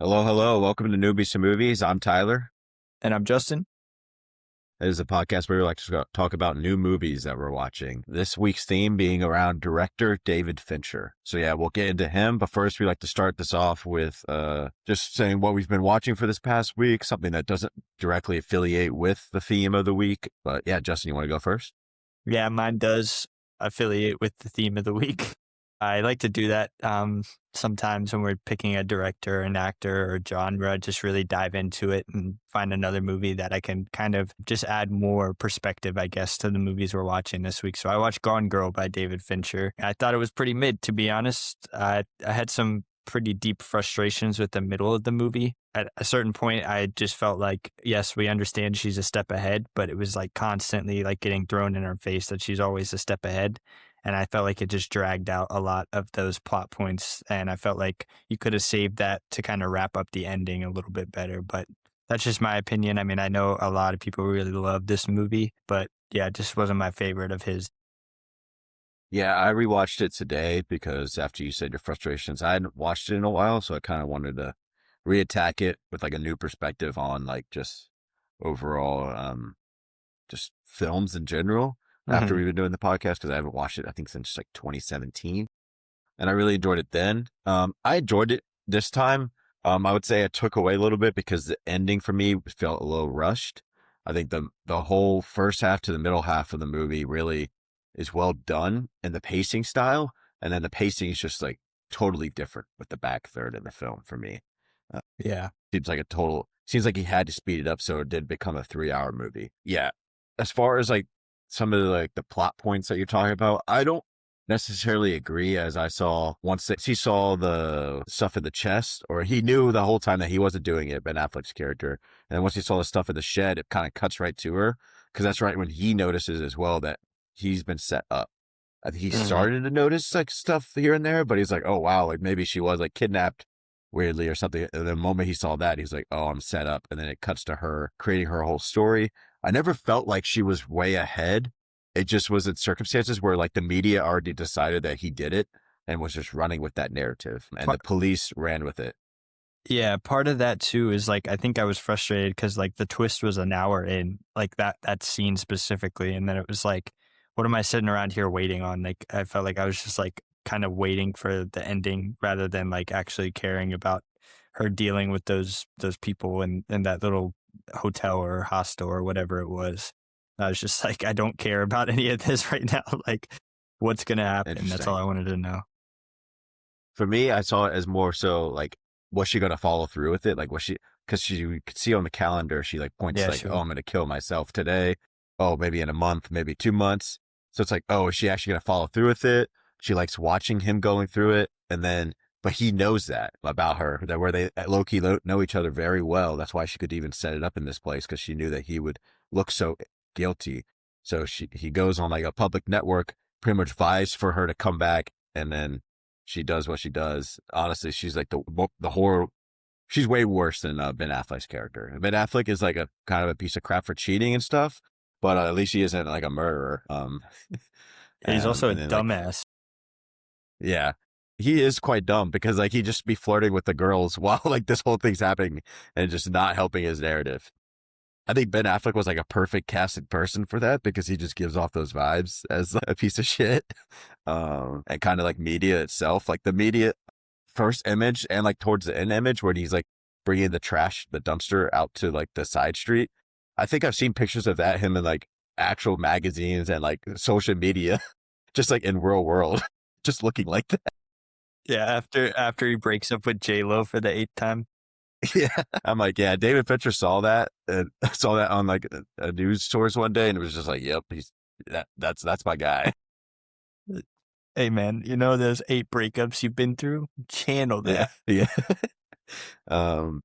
Hello, hello. Welcome to Newbies to Movies. I'm Tyler. And I'm Justin. It is a podcast where we like to talk about new movies that we're watching. This week's theme being around director David Fincher. So yeah, we'll get into him. But first, we like to start this off with just saying what we've been watching for this past week, something that doesn't directly affiliate with the theme of the week. But yeah, Justin, you want to go first? Yeah, mine does affiliate with the theme of the week. I like to do that sometimes when we're picking a director, an actor, or genre, just really dive into it and find another movie that I can kind of just add more perspective, I guess, to the movies we're watching this week. So I watched Gone Girl by David Fincher. I thought it was pretty mid, to be honest. I had some pretty deep frustrations with the middle of the movie. At a certain point, I just felt like, yes, we understand she's a step ahead, but it was like constantly like getting thrown in her face that she's always a step ahead. And I felt like it just dragged out a lot of those plot points. And I felt like you could have saved that to kind of wrap up the ending a little bit better. But that's just my opinion. I mean, I know a lot of people really love this movie, but yeah, it just wasn't my favorite of his. Yeah, I rewatched it today because after you said your frustrations, I hadn't watched it in a while. So I kind of wanted to reattack it with like a new perspective on like just overall, just films in general after Mhm. we've been doing the podcast because I haven't watched it, I think, since like 2017. And I really enjoyed it then. I enjoyed it this time. I would say I took away a little bit because the ending for me felt a little rushed. I think the whole first half to the middle half of the movie really is well done in the pacing style. And then the pacing is just like totally different with the back third of the film for me. Uh, Yeah. seems like he had to speed it up so it did become a 3 hour movie. Yeah. As far as like some of the plot points that you're talking about, I don't necessarily agree, as I saw once that he saw the stuff in the chest, or he knew the whole time that he wasn't doing it, Ben Affleck's character. And then once he saw the stuff in the shed, it kind of cuts right to her because that's right when he notices as well that he's been set up. I think he Mhm. started to notice like stuff here and there, but he's like, oh wow, like maybe she was like kidnapped weirdly or something. And the moment he saw that, he's like, oh, I'm set up. And then it cuts to her creating her whole story. I never felt like she was way ahead. It just was in circumstances where like the media already decided that he did it and was just running with that narrative and the police ran with it. Yeah, part of that too is like I think I was frustrated because like the twist was an hour in, like that scene specifically, and then it was like, what am I sitting around here waiting on? Like I felt like I was just like kind of waiting for the ending rather than like actually caring about her dealing with those people in that little hotel or hostel or whatever it was. I was just like, I don't care about any of this right now. Like, what's gonna happen? That's all Interesting. I wanted to know. For me, I saw it as more so like, was she going to follow through with it? Like, was she, because she you could see on the calendar, she like points Yeah, like, oh, sure. I'm going to kill myself today. Oh, maybe in a month, maybe 2 months. So it's like, oh, is she actually going to follow through with it? She likes watching him going through it. And then, but he knows that about her, that where they low key know each other very well. That's why she could even set it up in this place because she knew that he would look so guilty. So he goes on like a public network, pretty much vies for her to come back. And then she does what she does. Honestly, she's like the horror. She's way worse than Ben Affleck's character. Ben Affleck is like a kind of a piece of crap for cheating and stuff, but at least he isn't like a murderer. He's also a And then like, dumbass. yeah, he is quite dumb because like he just be flirting with the girls while like this whole thing's happening and just not helping his narrative. I think Ben Affleck was like a perfect casted person for that because he just gives off those vibes as a piece of shit. And kind of like media itself, like the media first image and like towards the end image where he's like bringing the trash, the dumpster out to like the side street. I think I've seen pictures of that, him in like actual magazines and like social media, just like in real world, just looking like that. Yeah, after he breaks up with J Lo for the eighth time. Yeah. I'm like, yeah, David Fincher saw that and saw that on like a news source one day and it was just like, yep, that's my guy. Hey man, you know those 8 breakups you've been through? Channel Yeah. that. Yeah. um,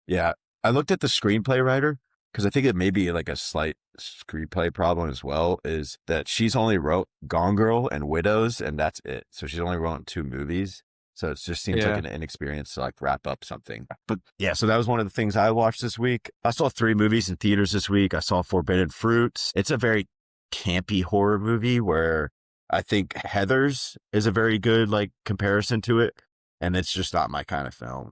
yeah. I looked at the screenplay writer because I think it may be like a slight screenplay problem as well, is that she's only wrote Gone Girl and Widows and that's it. So she's only wrote 2 movies. So it just seems like Yeah. an inexperience to like wrap up something. But yeah, so that was one of the things I watched this week. I saw 3 movies in theaters this week. I saw Forbidden Fruits. It's a very campy horror movie where I think Heathers is a very good like comparison to it. And it's just not my kind of film.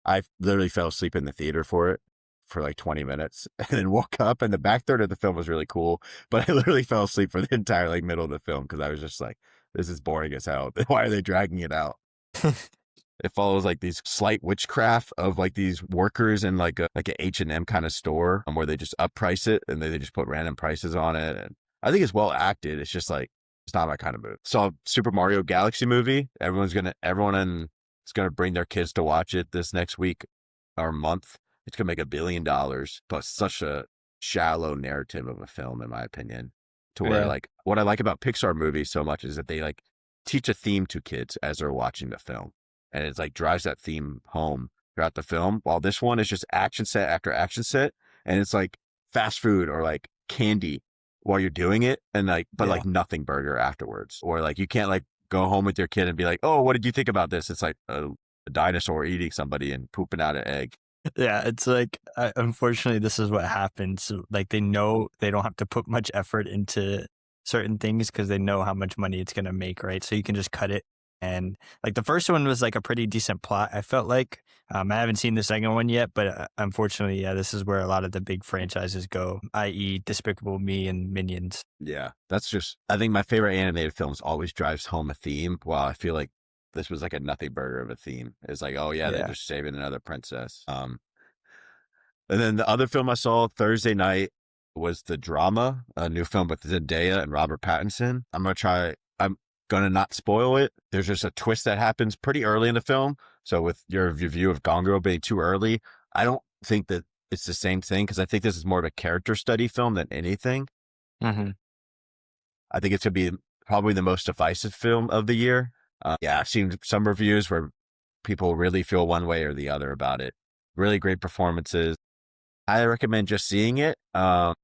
I literally fell asleep in the theater for it for like 20 minutes and then woke up, and the back third of the film was really cool. But I literally fell asleep for the entire like middle of the film because I was just like, this is boring as hell. Why are they dragging it out? It follows like these slight witchcraft of like these workers in like a H&M kind of store where they just upprice it and they just put random prices on it. And I think it's well acted. It's just like, it's not my kind of movie. Saw Super Mario Galaxy movie. Everyone is gonna bring their kids to watch it this next week or month. It's gonna make $1 billion, but such a shallow narrative of a film, in my opinion. To where like what I like about Pixar movies so much is that they like teach a theme to kids as they're watching the film, and it's like drives that theme home throughout the film. While this one is just action set after action set, and it's like fast food or like candy while you're doing it, and like like nothing burger afterwards, or like you can't like go home with your kid and be like, oh, what did you think about this? It's like a dinosaur eating somebody and pooping out an egg. Yeah, it's like, unfortunately, this is what happens. Like, they know they don't have to put much effort into certain things because they know how much money it's going to make, right? So you can just cut it. And like the first one was like a pretty decent plot, I felt like. I haven't seen the second one yet, but unfortunately, yeah, this is where a lot of the big franchises go, i.e. Despicable Me and Minions. Yeah, that's just, I think my favorite animated films always drives home a theme. While I feel like this was like a nothing burger of a theme. It's like, oh yeah, they're just saving another princess. And then the other film I saw Thursday night was The Drama, a new film with Zendaya and Robert Pattinson. I'm gonna not spoil it. There's just a twist that happens pretty early in the film. So with your review of Gone Girl being too early, I don't think that it's the same thing, because I think this is more of a character study film than anything. Mm-hmm. I think it's gonna be probably the most divisive film of the year. Yeah, I've seen some reviews where people really feel one way or the other about it. Really great performances. I recommend just seeing it. But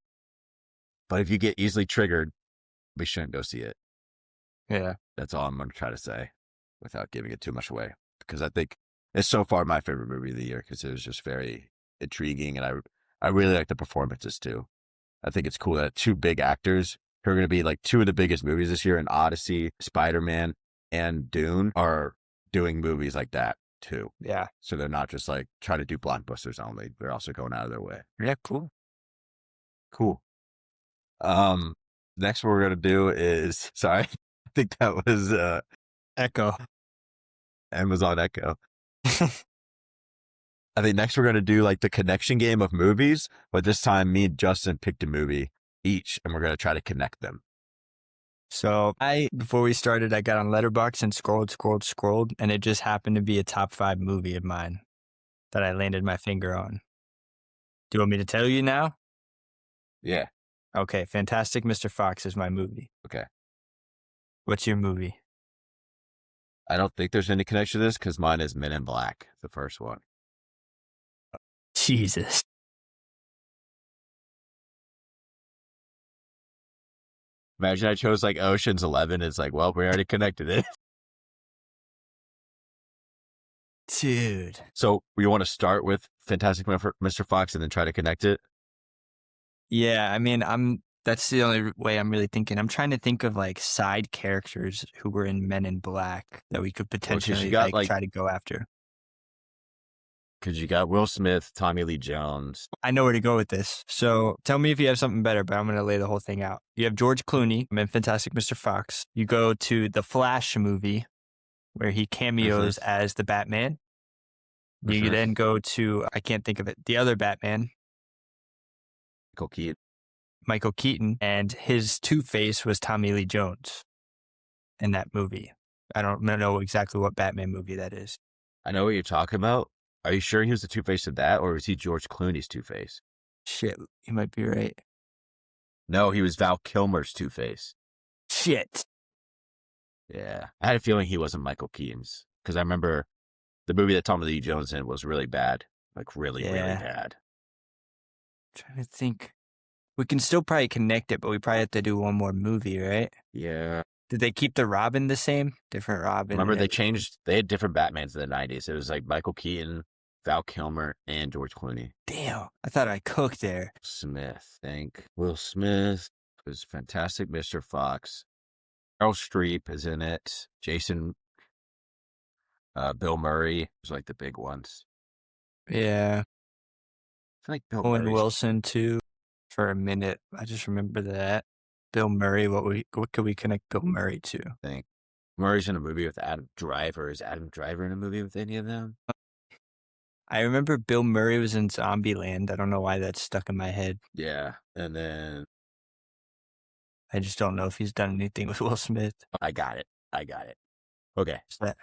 if you get easily triggered, we shouldn't go see it. Yeah. That's all I'm going to try to say without giving it too much away, because I think it's so far my favorite movie of the year because it was just very intriguing, and I really like the performances too. I think it's cool that two big actors who are going to be like two of the biggest movies this year in Odyssey, Spider-Man, and Dune are doing movies like that too. Yeah. So they're not just like trying to do blockbusters only. They're also going out of their way. Yeah, cool. Cool. Next what we're going to do is, sorry, I think that was Echo. Amazon Echo. I think next we're going to do like the connection game of movies, but this time me and Justin picked a movie each and we're going to try to connect them. So before we started, I got on Letterboxd and scrolled, and it just happened to be a top 5 movie of mine that I landed my finger on. Do you want me to tell you now? Yeah. Okay, Fantastic Mr. Fox is my movie. Okay. What's your movie? I don't think there's any connection to this because mine is Men in Black, the first one. Jesus. Imagine I chose like Ocean's 11. It's like, well, we already connected it. Dude. So we want to start with Fantastic Mr. Fox and then try to connect it? Yeah, I mean, that's the only way I'm really thinking. I'm trying to think of like side characters who were in Men in Black that we could potentially try to go after. Because you got Will Smith, Tommy Lee Jones. I know where to go with this. So tell me if you have something better, but I'm going to lay the whole thing out. You have George Clooney in Fantastic Mr. Fox. You go to the Flash movie where he cameos as the Batman. You then go to, I can't think of it, the other Batman. Michael Keaton. And his Two-Face was Tommy Lee Jones in that movie. I don't know exactly what Batman movie that is. I know what you're talking about. Are you sure he was the Two-Face of that, or was he George Clooney's Two-Face? Shit, you might be right. No, he was Val Kilmer's Two-Face. Shit. Yeah. I had a feeling he wasn't Michael Keaton's, because I remember the movie that Tommy Lee Jones in was really bad. Like, really bad. I'm trying to think. We can still probably connect it, but we probably have to do one more movie, right? Yeah. Did they keep the Robin the same? Different Robin? Remember, they had different Batmans in the 90s. It was like Michael Keaton, Val Kilmer, and George Clooney. Damn. I thought I cooked there. Will Smith was Fantastic Mr. Fox. Meryl Streep is in it. Jason, Bill Murray was like the big ones. Yeah. I feel like Bill Owen Murray's Wilson too. For a minute, I just remember that. Bill Murray. What could we connect Bill Murray to? thing. Murray's in a movie with Adam Driver. Is Adam Driver in a movie with any of them? I remember Bill Murray was in Zombieland. I don't know why that's stuck in my head. Yeah. And then I just don't know if he's done anything with Will Smith. I got it. Okay. So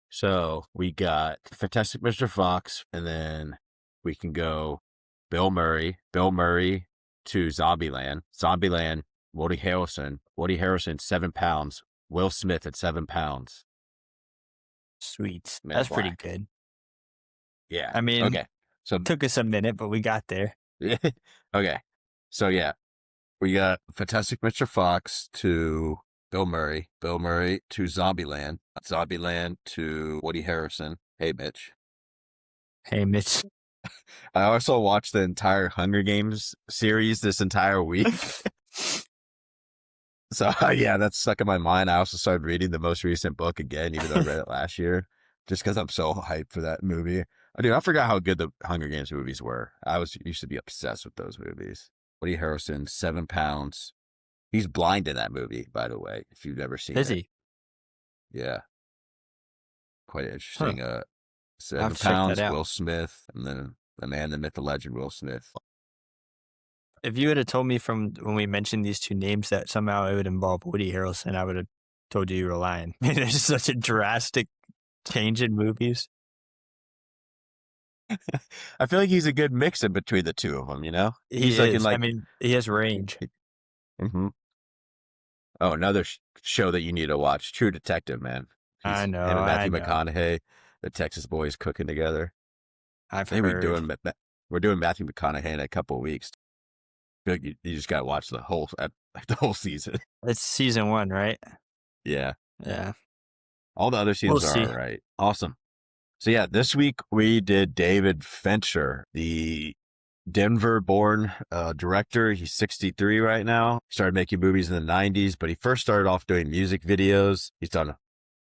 So we got Fantastic Mr. Fox, and then we can go Bill Murray to Zombieland, Woody Harrelson, 7 pounds, Will Smith at 7 pounds. sweet. Man That's pretty Black. good. Yeah. I mean, Okay. So took us a minute, but we got there. okay. So yeah, we got Fantastic Mr. Fox to Bill Murray to Zombieland to Woody Harrelson. Hey, Mitch. Hey, Mitch. I also watched the entire Hunger Games series this entire week. So yeah, that's stuck in my mind. I also started reading the most recent book again, even though I read it last year, just because I'm so hyped for that movie. I forgot how good the Hunger Games movies were. Used to be obsessed with those movies. Woody Harrelson, 7 pounds. He's blind in that movie, by the way, if you've never seen Is it. he? Yeah. Quite interesting. Huh. 7 to check that pounds, out. Will Smith, and then the man, the myth, the legend, Will Smith. If you had told me from when we mentioned these two names that somehow it would involve Woody Harrelson, I would have told you were lying. There's such a drastic change in movies. I feel like he's a good mix in between the two of them, you know? He He's like in is. I like, mean, he has range. mhm. Oh, another show that you need to watch, True Detective, man. I know. Him and I Matthew know. McConaughey, the Texas boys cooking together. I've I think heard. we're doing Matthew McConaughey in a couple of weeks. I feel like you just got to watch the whole season. It's season 1, right? Yeah. Yeah. All the other seasons We'll are see. all right. Awesome. So yeah, this week we did David Fincher, the Denver-born director. He's 63 right now. He started making movies in the 90s, but he first started off doing music videos. He's done a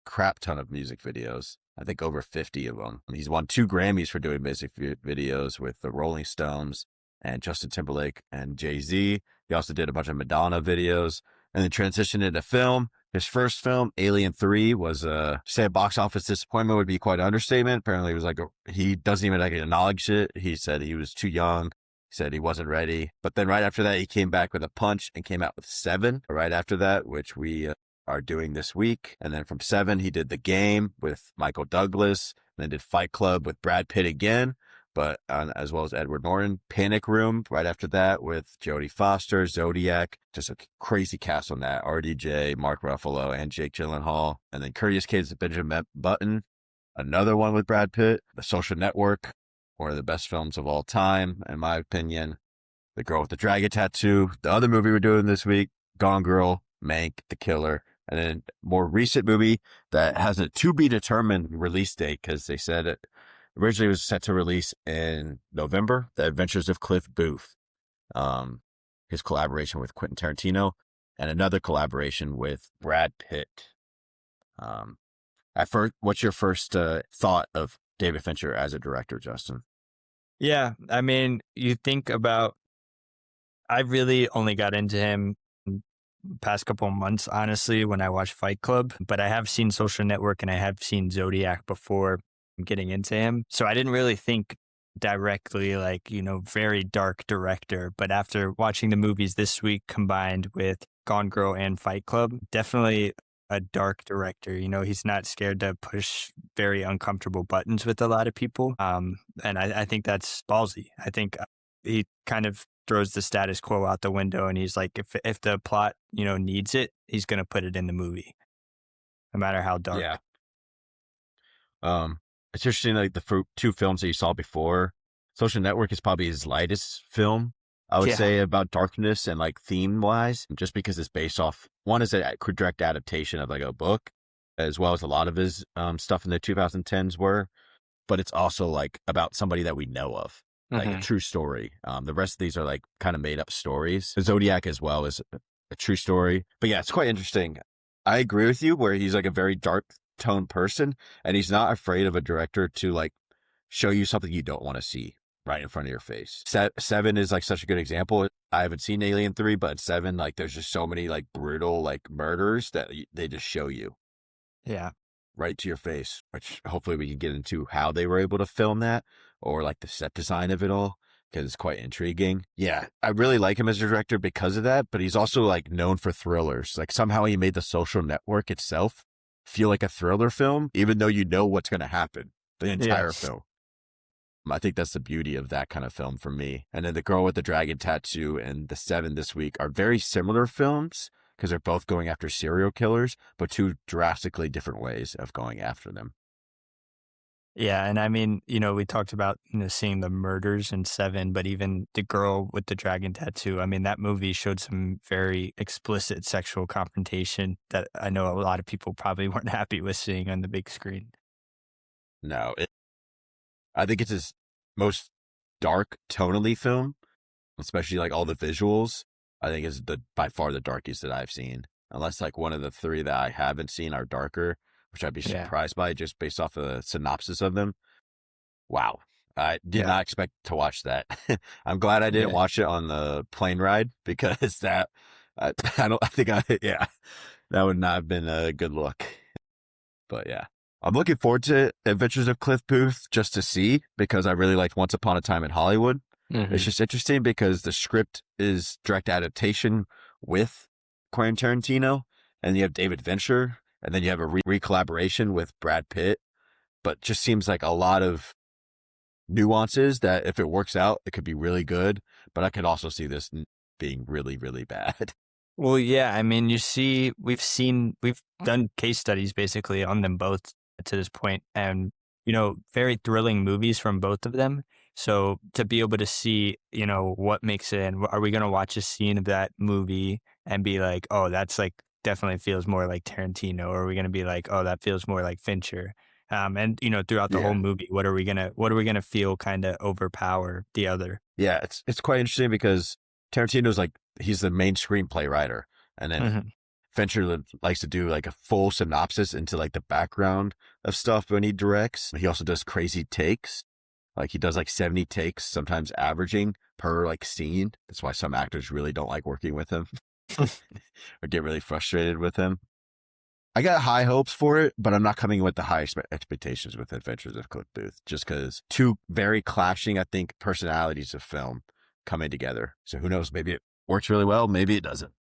crap ton of music videos. I think over 50 of them. He's won 2 Grammys for doing music videos with the Rolling Stones and Justin Timberlake and Jay-Z. He also did a bunch of Madonna videos and then transitioned into film. His first film, Alien 3, was say a box office disappointment would be quite an understatement. Apparently, it was he doesn't even acknowledge it. He said he was too young. He said he wasn't ready. But then right after that, he came back with a punch and came out with 7 right after that, which we are doing this week. And then from 7, he did The Game with Michael Douglas, and then did Fight Club with Brad Pitt again, but as well as Edward Norton. Panic Room right after that with Jodie Foster, Zodiac, just a crazy cast on that. RDJ, Mark Ruffalo, and Jake Gyllenhaal. And then Curious Kids, Benjamin Button, another one with Brad Pitt. The Social Network, one of the best films of all time, in my opinion. The Girl with the Dragon Tattoo. The other movie we're doing this week, Gone Girl, Mank, The Killer. And then more recent movie that has a to be determined release date, because they said it originally was set to release in November, The Adventures of Cliff Booth. His collaboration with Quentin Tarantino, and another collaboration with Brad Pitt. What's your first thought of David Fincher as a director, Justin? Yeah. I mean, you think about, I really only got into him past couple of months, honestly, when I watched Fight Club, but I have seen Social Network and I have seen Zodiac before getting into him. So I didn't really think directly very dark director, but after watching the movies this week combined with Gone Girl and Fight Club, definitely a dark director. He's not scared to push very uncomfortable buttons with a lot of people. And I think that's ballsy. I think he kind of throws the status quo out the window, and he's like, if the plot, needs it, he's going to put it in the movie, no matter how dark. Yeah. It's interesting, like the 2 films that you saw before. Social Network is probably his lightest film, I would say, about darkness and like theme wise, just because it's based off, one is a direct adaptation of like a book, as well as a lot of his stuff in the 2010s were, but it's also like about somebody that we know of. Like a true story. The rest of these are like kind of made up stories. The Zodiac as well is a true story. But yeah, it's quite interesting. I agree with you where he's like a very dark tone person, and he's not afraid of a director to like show you something you don't want to see right in front of your face. Seven is like such a good example. I haven't seen Alien 3, but Seven, like there's just so many like brutal like murders that they just show you Yeah. right to your face, which hopefully we can get into how they were able to film that or like the set design of it all, because it's quite intriguing. Yeah, I really like him as a director because of that, but he's also like known for thrillers. Like somehow he made The Social Network itself feel like a thriller film, even though you know what's going to happen the entire film. I think that's the beauty of that kind of film for me. And then The Girl with the Dragon Tattoo and The Seven this week are very similar films because they're both going after serial killers, but two drastically different ways of going after them. Yeah, and I mean, we talked about seeing the murders in Seven, but even The Girl with the Dragon Tattoo. I mean, that movie showed some very explicit sexual confrontation that I know a lot of people probably weren't happy with seeing on the big screen. No, I think it's his most dark tonally film, especially like all the visuals. I think is by far the darkest that I've seen, unless like one of the three that I haven't seen are darker, which I'd be surprised by just based off of the synopsis of them. Wow. I did not expect to watch that. I'm glad I didn't watch it on the plane ride because that, that would not have been a good look. But yeah, I'm looking forward to Adventures of Cliff Booth just to see, because I really liked Once Upon a Time in Hollywood. Mm-hmm. It's just interesting because the script is direct adaptation with Quentin Tarantino, and you have David Fincher, and then you have a re-collaboration with Brad Pitt, but just seems like a lot of nuances that if it works out, it could be really good, but I could also see this being really, really bad. Well, yeah, I mean, we've done case studies basically on them both to this point, and, very thrilling movies from both of them. So to be able to see, what makes it, and are we going to watch a scene of that movie and be like, oh, that's like definitely feels more like Tarantino, or are we going to be like, oh, that feels more like Fincher? And throughout the whole movie, what are we gonna feel kind of overpower the other? Yeah, it's quite interesting because Tarantino's like, he's the main screenplay writer, and then Fincher likes to do like a full synopsis into like the background of stuff when he directs. He also does crazy takes. Like he does like 70 takes, sometimes averaging per like scene. That's why some actors really don't like working with him or get really frustrated with him. I got high hopes for it, but I'm not coming with the high expectations with Adventures of Cliff Booth, just because two very clashing, I think, personalities of film coming together. So who knows? Maybe it works really well. Maybe it doesn't.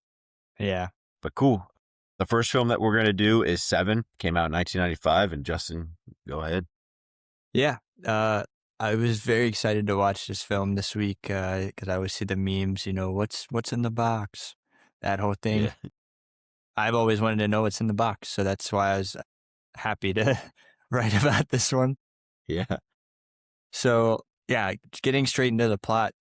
Yeah. But cool. The first film that we're going to do is Seven. Came out in 1995. And Justin, go ahead. Yeah. I was very excited to watch this film this week because I always see the memes, what's in the box, that whole thing. Yeah. I've always wanted to know what's in the box, so that's why I was happy to write about this one. Yeah. So, yeah, getting straight into the plot,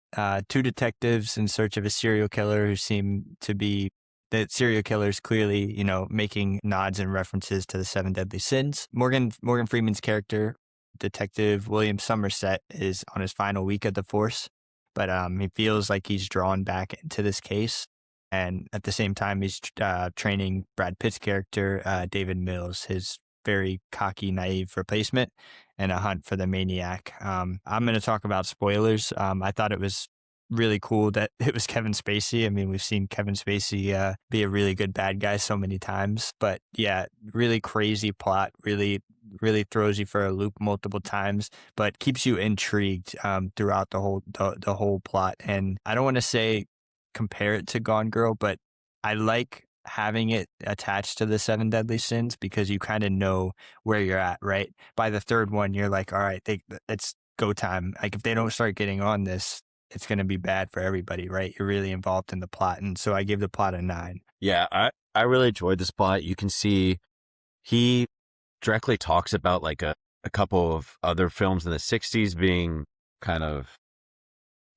two detectives in search of a serial killer who seem to be the serial killers clearly, making nods and references to the 7 deadly sins. Morgan Freeman's character, Detective William Somerset, is on his final week of the force, but he feels like he's drawn back into this case. And at the same time, he's training Brad Pitt's character, David Mills, his very cocky, naive replacement, in a hunt for the maniac. I'm going to talk about spoilers. I thought it was really cool that it was Kevin Spacey. I mean, we've seen Kevin Spacey be a really good bad guy so many times. But yeah, really crazy plot, really throws you for a loop multiple times, but keeps you intrigued throughout the whole plot. And I don't want to say compare it to Gone Girl, but I like having it attached to the 7 deadly sins because you kind of know where you're at, right? By the third one, you're like, all right, it's go time. Like if they don't start getting on this, it's going to be bad for everybody, right? You're really involved in the plot. And so I give the plot a 9. Yeah, I really enjoyed this plot. You can see he directly talks about like a couple of other films in the 60s being kind of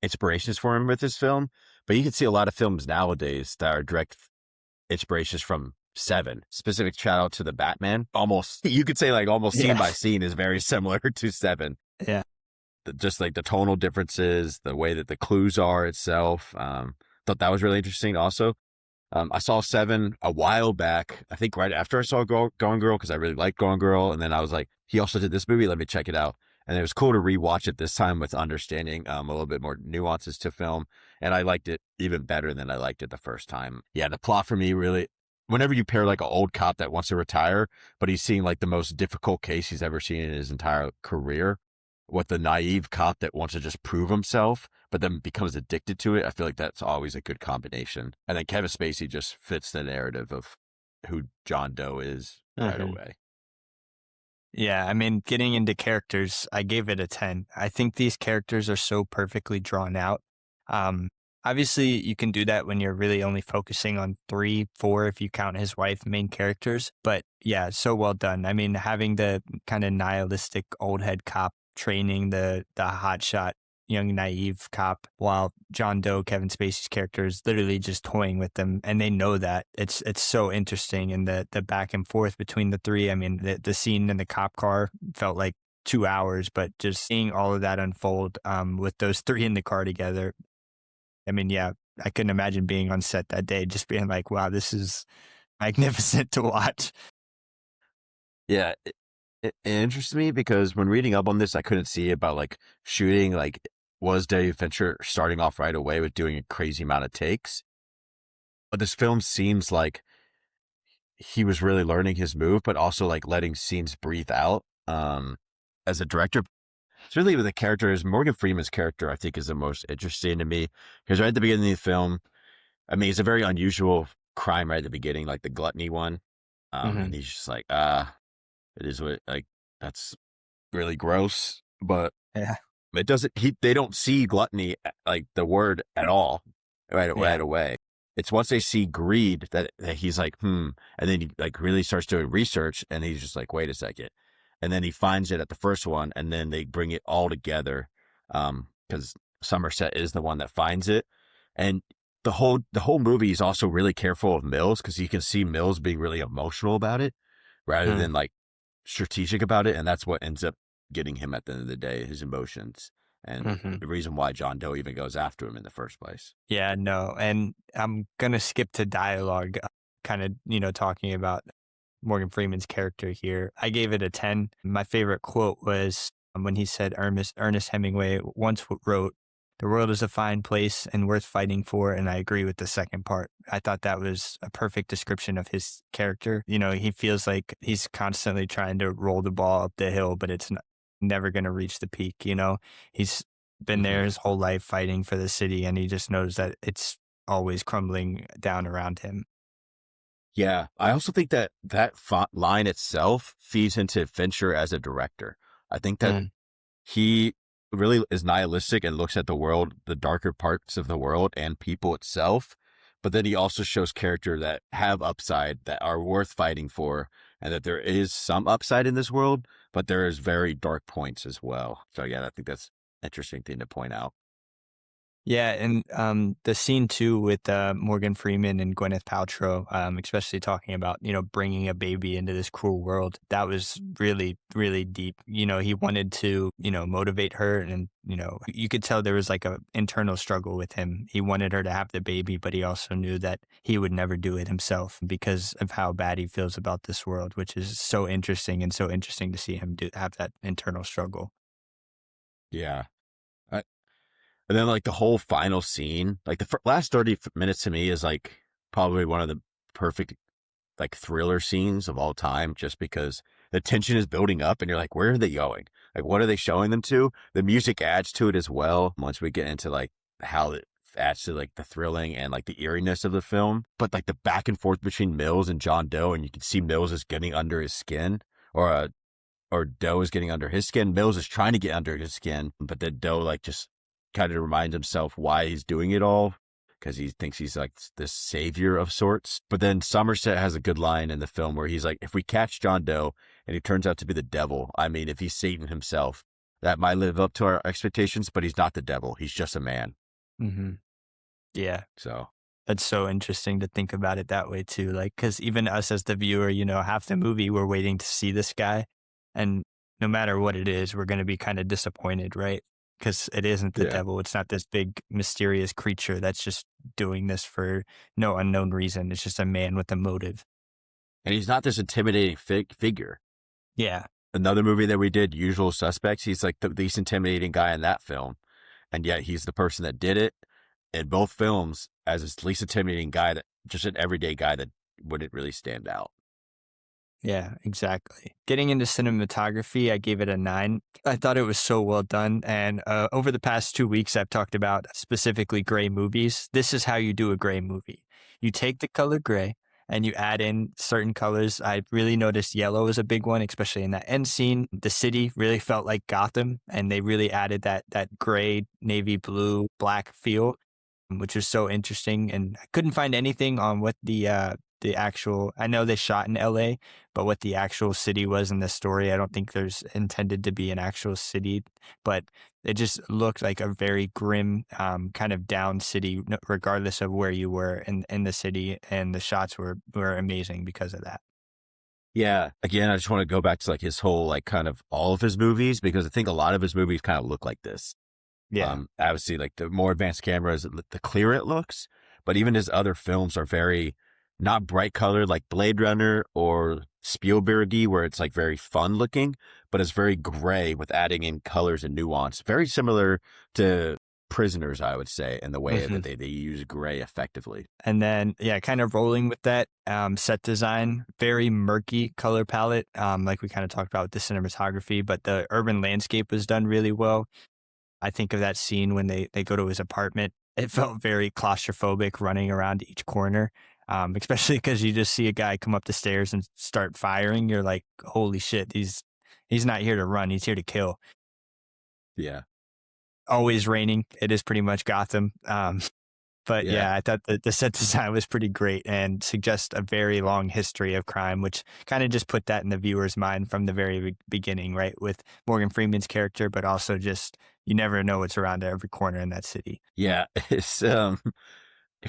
inspirations for him with this film. But you can see a lot of films nowadays that are direct inspirations from 7. Specific shout out to the Batman. Almost, you could say like almost scene by scene is very similar to 7. Yeah. Just like the tonal differences, the way that the clues are itself. Thought that was really interesting also. I saw 7 a while back, I think right after I saw Gone Girl, because I really liked Gone Girl. And then I was like, he also did this movie. Let me check it out. And it was cool to rewatch it this time with understanding a little bit more nuances to film. And I liked it even better than I liked it the first time. Yeah, the plot for me really, whenever you pair like an old cop that wants to retire, but he's seeing like the most difficult case he's ever seen in his entire career with the naive cop that wants to just prove himself, but then becomes addicted to it, I feel like that's always a good combination. And then Kevin Spacey just fits the narrative of who John Doe is right Hmm. away. Yeah, I mean, getting into characters, I gave it a 10. I think these characters are so perfectly drawn out. Um, Obviously, you can do that when you're really only focusing on three, four, if you count his wife, main characters. But yeah, so well done. I mean, having the kind of nihilistic old head cop training the hotshot young naive cop, while John Doe, Kevin Spacey's character, is literally just toying with them, and they know that. It's so interesting, and the back and forth between the three. I mean, the scene in the cop car felt like 2 hours, but just seeing all of that unfold with those three in the car together. I mean, yeah, I couldn't imagine being on set that day, just being like, wow, this is magnificent to watch. Yeah, it interests me because when reading up on this, I couldn't see about like shooting. Like, was David Fincher starting off right away with doing a crazy amount of takes? But this film seems like he was really learning his move, but also like letting scenes breathe out. As a director, it's really with the characters. Morgan Freeman's character, I think, is the most interesting to me because right at the beginning of the film, I mean, it's a very unusual crime right at the beginning, like the gluttony one. Hmm. And he's just like, it is what like that's really gross, but Yeah, it doesn't. They don't see gluttony like the word at all right yeah. away. It's once they see greed that he's like, and then he like really starts doing research, and he's just like, wait a second, and then he finds it at the first one, and then they bring it all together, because Somerset is the one that finds it, and the whole movie is also really careful of Mills because you can see Mills being really emotional about it rather Mm. than like strategic about it, and that's what ends up getting him at the end of the day, his emotions, and Hmm. the reason why John Doe even goes after him in the first place. Yeah, no. And I'm going to skip to dialogue, kind of, talking about Morgan Freeman's character here. I gave it a 10. My favorite quote was when he said, Ernest Hemingway once wrote, "The world is a fine place and worth fighting for." And I agree with the second part. I thought that was a perfect description of his character. He feels like he's constantly trying to roll the ball up the hill, but it's never going to reach the peak. He's been there Hmm. his whole life fighting for the city, and he just knows that it's always crumbling down around him. Yeah, I also think that line itself feeds into Fincher as a director. I think that Mm. he really is nihilistic and looks at the world, the darker parts of the world and people itself. But then he also shows character that have upside that are worth fighting for, and that there is some upside in this world, but there is very dark points as well. So yeah, I think that's an interesting thing to point out. Yeah, and the scene too with Morgan Freeman and Gwyneth Paltrow, especially talking about bringing a baby into this cruel world, that was really really deep. He wanted to motivate her, and you could tell there was like a internal struggle with him. He wanted her to have the baby, but he also knew that he would never do it himself because of how bad he feels about this world, which is so interesting, and so interesting to see him have that internal struggle. Yeah. And then like the whole final scene, like the last 30 minutes to me is like probably one of the perfect like thriller scenes of all time, just because the tension is building up and you're like, where are they going? Like, what are they showing them to? The music adds to it as well. Once we get into like how it adds to like the thrilling and like the eeriness of the film, but like the back and forth between Mills and John Doe, and you can see Mills is getting under his skin, or or Doe is getting under his skin. Mills is trying to get under his skin, but then Doe like just kind of reminds himself why he's doing it all because he thinks he's like this savior of sorts. But then Somerset has a good line in the film where he's like, if we catch John Doe and he turns out to be the devil, I mean, if he's Satan himself, that might live up to our expectations, but he's not the devil. He's just a man. Hmm. Yeah. So That's so interesting to think about it that way too. Like, because even us as the viewer, half the movie we're waiting to see this guy, and no matter what it is, we're going to be kind of disappointed, right? Because it isn't the yeah. devil. It's not this big mysterious creature that's just doing this for no unknown reason. It's just a man with a motive. And he's not this intimidating figure. Yeah. another movie that we did, Usual Suspects, he's like the least intimidating guy in that film. And yet he's the person that did it in both films as this least intimidating guy, that just an everyday guy that wouldn't really stand out. Yeah, exactly. Getting into cinematography, I gave it a 9. I thought it was so well done. And over the past 2 weeks, I've talked about specifically gray movies. This is how you do a gray movie. You take the color gray and you add in certain colors. I really noticed yellow is a big one, especially in that end scene. The city really felt like Gotham, and they really added that gray, navy blue, black feel, which was so interesting. And I couldn't find anything on what the actual, I know they shot in LA, but what the actual city was in the story, I don't think there's intended to be an actual city, but it just looked like a very grim, kind of down city, regardless of where you were in the city. And the shots were amazing because of that. Yeah. Again, I just want to go back to like his whole, like kind of all of his movies, because I think a lot of his movies kind of look like this. Yeah. Obviously, like the more advanced cameras, the clearer it looks. But even his other films are very not bright colored, like Blade Runner or Spielberg-y, where it's like very fun looking, but it's very gray with adding in colors and nuance. Very similar to Prisoners, I would say, in the way that they use gray effectively. And then, yeah, kind of rolling with that set design, very murky color palette, like we kind of talked about with the cinematography, but the urban landscape was done really well. I think of that scene when they go to his apartment. It felt very claustrophobic running around each corner, especially because you just see a guy come up the stairs and start firing. You're like, holy shit, he's not here to run. He's here to kill. Yeah. Always raining. It is pretty much Gotham. But yeah, I thought the set design was pretty great and suggests a very long history of crime, which kind of just put that in the viewer's mind from the very beginning, right? With Morgan Freeman's character, but also just you never know what's around every corner in that city. Yeah. It's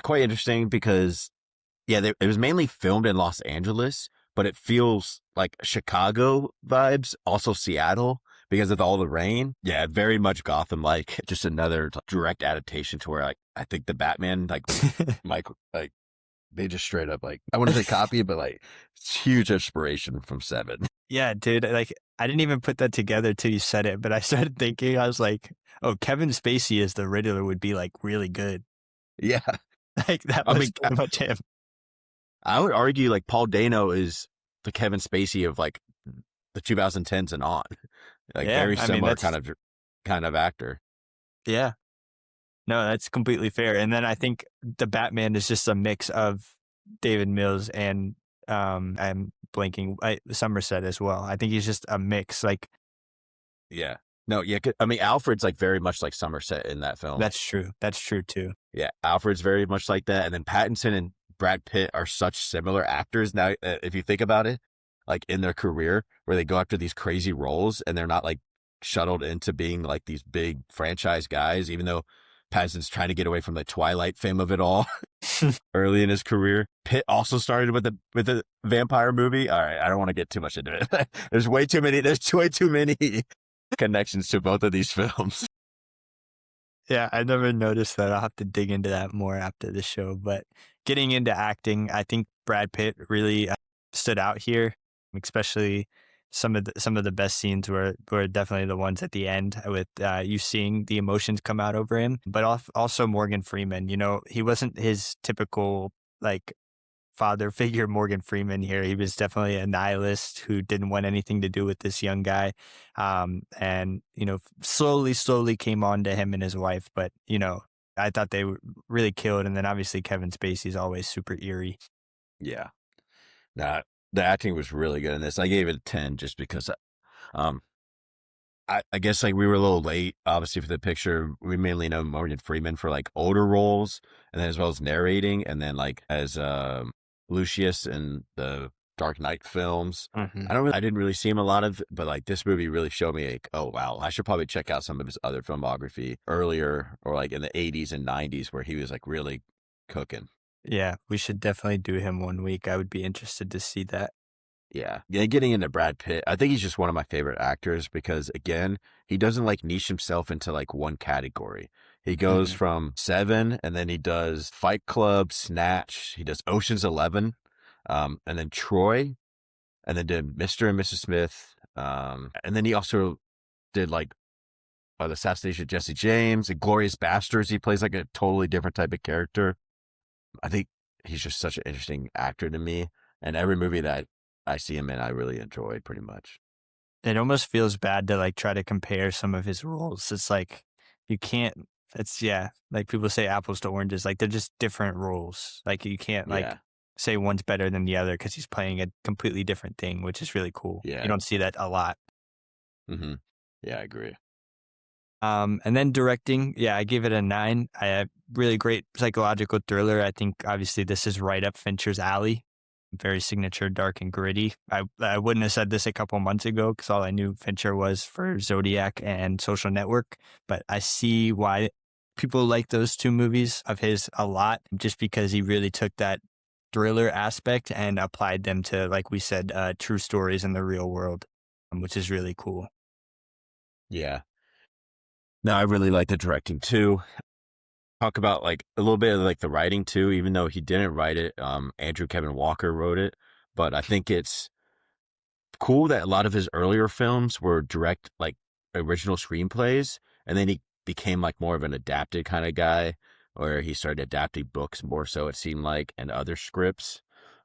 quite interesting because, it was mainly filmed in Los Angeles, but it feels like Chicago vibes, also Seattle, because of all the rain. Yeah, very much Gotham, like just another direct adaptation to where like I think the Batman, like Michael, like they just straight up like I wouldn't say copy, but like it's huge inspiration from Seven. Yeah, dude. Like I didn't even put that together till you said it, but I started thinking, I was like, oh, Kevin Spacey as the Riddler would be like really good. Yeah, Like that was pretty much him. I would argue like Paul Dano is the Kevin Spacey of like the 2010s and on, like very similar kind of actor. Yeah. No, that's completely fair. And then I think the Batman is just a mix of David Mills and I'm blanking Somerset as well. I think he's just a mix. Like, yeah, no, yeah. I mean, Alfred's like very much like Somerset in that film. That's true. That's true too. Yeah, Alfred's very much like that, and then Pattinson and Brad Pitt are such similar actors now. If you think about it, like in their career, where they go after these crazy roles and they're not like shuttled into being like these big franchise guys, even though Pattinson's trying to get away from the Twilight fame of it all early in his career. Pitt also started with a vampire movie. All right, I don't want to get too much into it. There's way too many connections to both of these films. Yeah, I never noticed that. I'll have to dig into that more after the show. But getting into acting, I think Brad Pitt really stood out here, especially some of the best scenes were definitely the ones at the end with you seeing the emotions come out over him. But also Morgan Freeman, you know, he wasn't his typical like father figure Morgan Freeman here. He was definitely a nihilist who didn't want anything to do with this young guy. And, you know, slowly came on to him and his wife. But, you know, I thought they were really killed. And then obviously Kevin Spacey's always super eerie. Yeah. Nah, the acting was really good in this. I gave it a 10 just because, I guess like we were a little late, obviously, for the picture. We mainly know Morgan Freeman for like older roles and then as well as narrating and then like as, Lucius in the Dark Knight films. I didn't really see him a lot of, but like this movie really showed me like, oh wow, I should probably check out some of his other filmography earlier or like in the 80s and 90s where he was like really cooking. Yeah, we should definitely do him one week. I would be interested to see that. Yeah. Getting into Brad Pitt, I think he's just one of my favorite actors because again, he doesn't like niche himself into like one category. He goes from Seven and then he does Fight Club, Snatch, he does Ocean's 11, and then Troy, and then did Mr. and Mrs. Smith, And then he also did like the Assassination of Jesse James and Glorious Bastards. He plays like a totally different type of character. I think he's just such an interesting actor to me. And every movie that I see him in, I really enjoyed pretty much. It almost feels bad to like try to compare some of his roles. It's like you can't. It's yeah, like people say apples to oranges. Like they're just different roles. Like you can't like Yeah. say one's better than the other because he's playing a completely different thing, which is really cool. You Yeah. don't see that a lot. hmm Yeah, I agree. And then directing, yeah, I gave it a 9. I really great psychological thriller. I think obviously this is right up Fincher's alley. Very signature, dark and gritty. I wouldn't have said this a couple months ago because all I knew Fincher was for Zodiac and Social Network, but I see why people like those two movies of his a lot, just because he really took that thriller aspect and applied them to, like we said, true stories in the real world, which is really cool. Yeah. No, I really like the directing too. Talk about like a little bit of like the writing too, even though he didn't write it. Andrew Kevin Walker wrote it, but I think it's cool that a lot of his earlier films were direct, like original screenplays, and then he became like more of an adapted kind of guy, where he started adapting books more so it seemed like, and other scripts.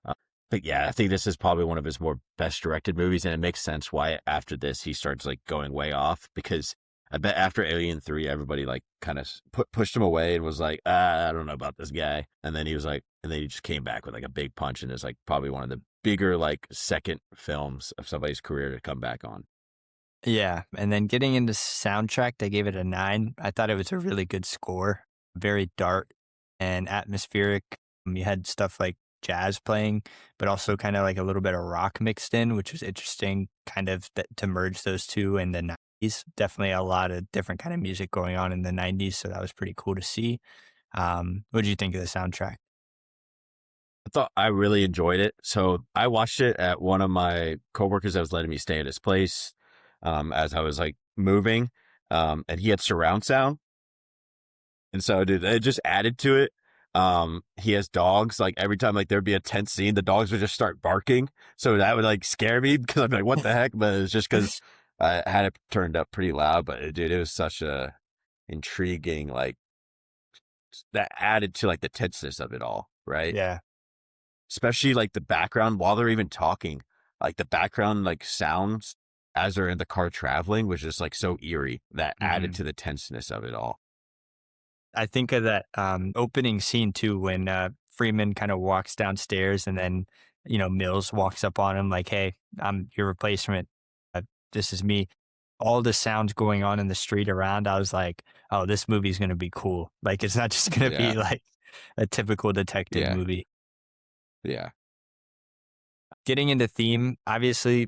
Uh, but yeah, I think this is probably one of his more best directed movies, and it makes sense why after this he starts like going way off, because I bet after Alien 3, everybody like kind of pushed him away and was like, I don't know about this guy. And then he was like, and then he just came back with like a big punch, and is like probably one of the bigger like second films of somebody's career to come back on. Yeah, and then getting into soundtrack, they gave it a 9. I thought it was a really good score, very dark and atmospheric. You had stuff like jazz playing, but also kind of like a little bit of rock mixed in, which was interesting, kind of to merge those two in the 90s. Definitely a lot of different kind of music going on in the 90s, so that was pretty cool to see. What did you think of the soundtrack? I thought I really enjoyed it. So I watched it at one of my coworkers that was letting me stay at his place, as I was like moving, and he had surround sound. And so, dude, it just added to it. He has dogs. Like every time, like there'd be a tense scene, the dogs would just start barking. So that would like scare me because I'd be like, "What the heck?" But it's just because I had it turned up pretty loud. But dude, it was such a intriguing, like that added to like the tenseness of it all, right? Yeah. Especially like the background while they're even talking, like the background like sounds as they're in the car traveling was just like so eerie that added Mhm. to the tenseness of it all. I think of that opening scene too when Freeman kind of walks downstairs and then, Mills walks up on him like, "Hey, I'm your replacement. This is me." All the sounds going on in the street around, I was like, "Oh, this movie's going to be cool. Like, it's not just going to be Yeah, like a typical detective yeah, movie." yeah. Getting into theme, obviously,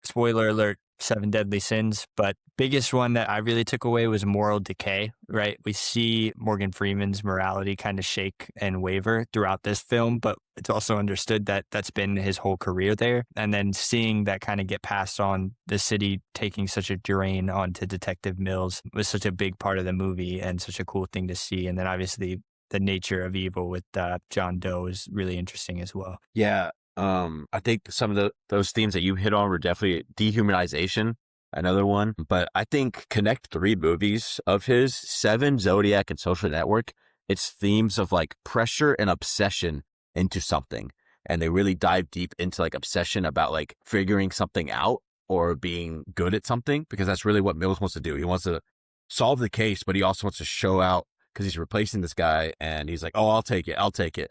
spoiler alert, Seven Deadly Sins, but biggest one that I really took away was moral decay, right? We see Morgan Freeman's morality kind of shake and waver throughout this film, but it's also understood that that's been his whole career there. And then seeing that kind of get passed on, the city taking such a drain onto Detective Mills was such a big part of the movie and such a cool thing to see. And then obviously the nature of evil with John Doe is really interesting as well. Yeah. I think some of those themes that you hit on were definitely dehumanization, another one. But I think connect 3 movies of his, Seven, Zodiac, and Social Network. It's themes of like pressure and obsession into something. And they really dive deep into like obsession about like figuring something out or being good at something, because that's really what Mills wants to do. He wants to solve the case, but he also wants to show out because he's replacing this guy, and he's like, "Oh, I'll take it. I'll take it."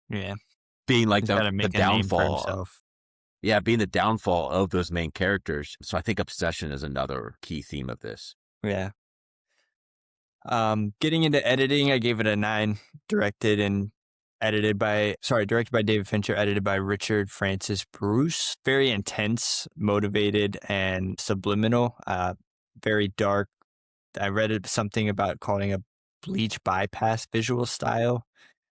Yeah. Being like He's got to the make a name for downfall. himself. Yeah, being the downfall of those main characters. So I think obsession is another key theme of this. Yeah. Getting into editing, I gave it a 9. Directed by David Fincher, edited by Richard Francis Bruce. Very intense, motivated, and subliminal. Very dark. I read something about calling a bleach bypass visual style.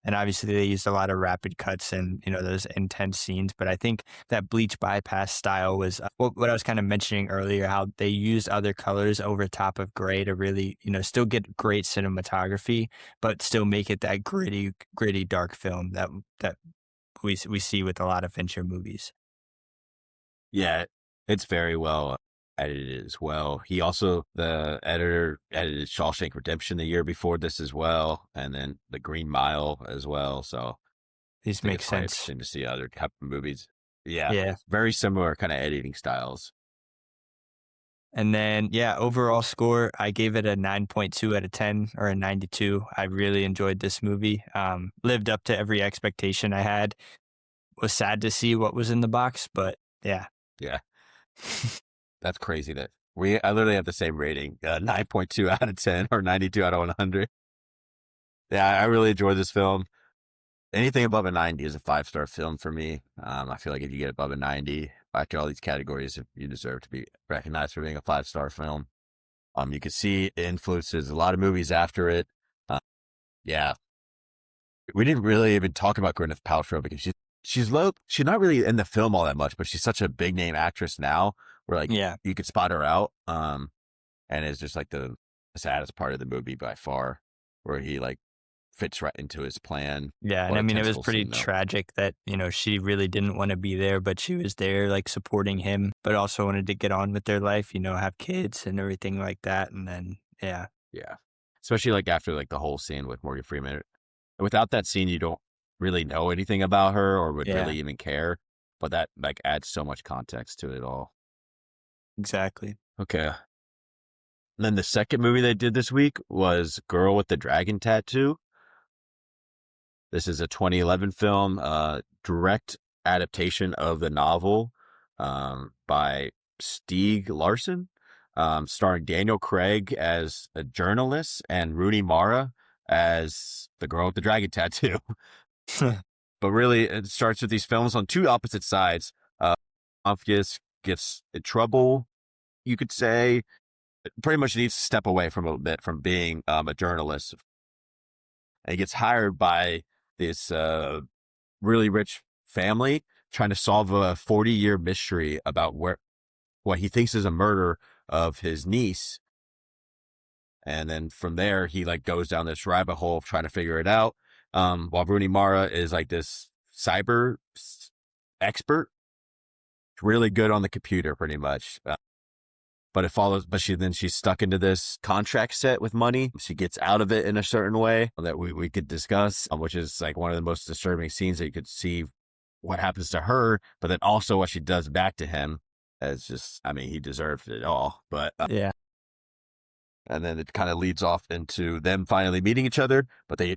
And obviously they used a lot of rapid cuts and, those intense scenes. But I think that bleach bypass style was what I was kind of mentioning earlier, how they used other colors over top of gray to really, still get great cinematography, but still make it that gritty, dark film that we see with a lot of Fincher movies. Yeah. It's very well edited as well. He also, the editor, edited Shawshank Redemption the year before this as well, and then The Green Mile as well. So I These think make it's quite sense. interesting to see other type of movies. Yeah, Yeah. very similar kind of editing styles. And then, yeah, overall score, I gave it a 9.2 out of 10 or a 92. I really enjoyed this movie. Lived up to every expectation I had. Was sad to see what was in the box, but yeah. Yeah, that's crazy that I literally have the same rating, 9.2 out of 10 or 92 out of 100. Yeah, I really enjoyed this film. Anything above a 90 is a 5-star film for me. I feel like if you get above a 90, after all these categories, you deserve to be recognized for being a 5-star film. You can see it influences a lot of movies after it. Uh, yeah, we didn't really even talk about Gwyneth Paltrow because she's not really in the film all that much, but she's such a big name actress now where like Yeah. you could spot her out. And it's just like the saddest part of the movie by far, where he like fits right into his plan. Yeah. And What I a mean, it was tasteful pretty scene, though. tragic that, she really didn't want to be there, but she was there like supporting him, but also wanted to get on with their life, have kids and everything like that. And then, yeah. Yeah, especially like after like the whole scene with Morgan Freeman. Without that scene, you don't really know anything about her or would Yeah, really even care. But that like adds so much context to it all. exactly. Okay. And then the second movie they did this week was Girl with the Dragon Tattoo. This is a 2011 film, direct adaptation of the novel by Stieg Larsson, starring Daniel Craig as a journalist and Rooney Mara as the girl with the dragon tattoo. But really, it starts with these films on two opposite sides. Obvious gets in trouble, you could say. Pretty much needs to step away from a little bit from being a journalist. And he gets hired by this really rich family trying to solve a 40-year mystery about what he thinks is a murder of his niece. And then from there, he like goes down this rabbit hole of trying to figure it out. While Rooney Mara is like this cyber expert, really good on the computer, pretty much. But she's stuck into this contract set with money. She gets out of it in a certain way that we could discuss, which is like one of the most disturbing scenes that you could see what happens to her, but then also what she does back to him. As just, I mean, he deserved it all, but Yeah. and then it kind of leads off into them finally meeting each other, but they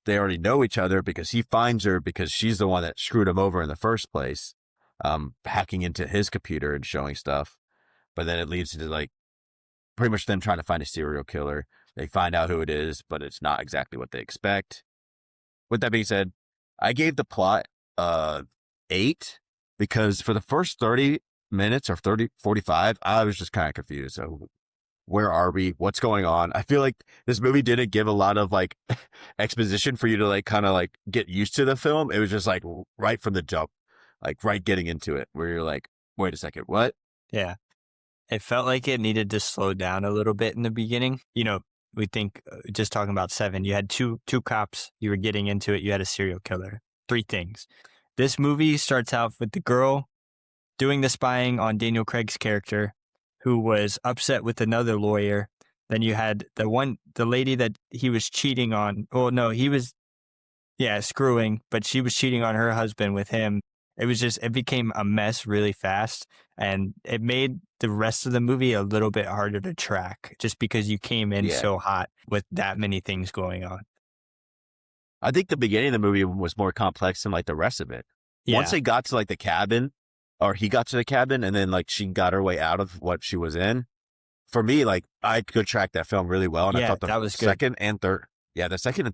already know each other because he finds her because she's the one that screwed him over in the first place, hacking into his computer and showing stuff. But then it leads to like pretty much them trying to find a serial killer. They find out who it is, but it's not exactly what they expect. With that being said, I gave the plot 8 because for the first 30 minutes or 45, I was just kind of confused. So where are we? What's going on? I feel like this movie didn't give a lot of like exposition for you to like kind of like get used to the film. It was just like right from the jump, like right getting into it where you're like, wait a second, what? Yeah. It felt like it needed to slow down a little bit in the beginning. We think just talking about Seven, you had two cops, you were getting into it, you had a serial killer. 3 things. This movie starts out with the girl doing the spying on Daniel Craig's character, who was upset with another lawyer. Then you had the lady that he was cheating on. Oh no, he was, screwing, but she was cheating on her husband with him. It became a mess really fast, and it made the rest of the movie a little bit harder to track just because you came in so hot with that many things going on. I think the beginning of the movie was more complex than like the rest of it. Yeah. Once they got to like the cabin, or he got to the cabin, and then like she got her way out of what she was in. For me, like I could track that film really well, and I thought that was good. the second and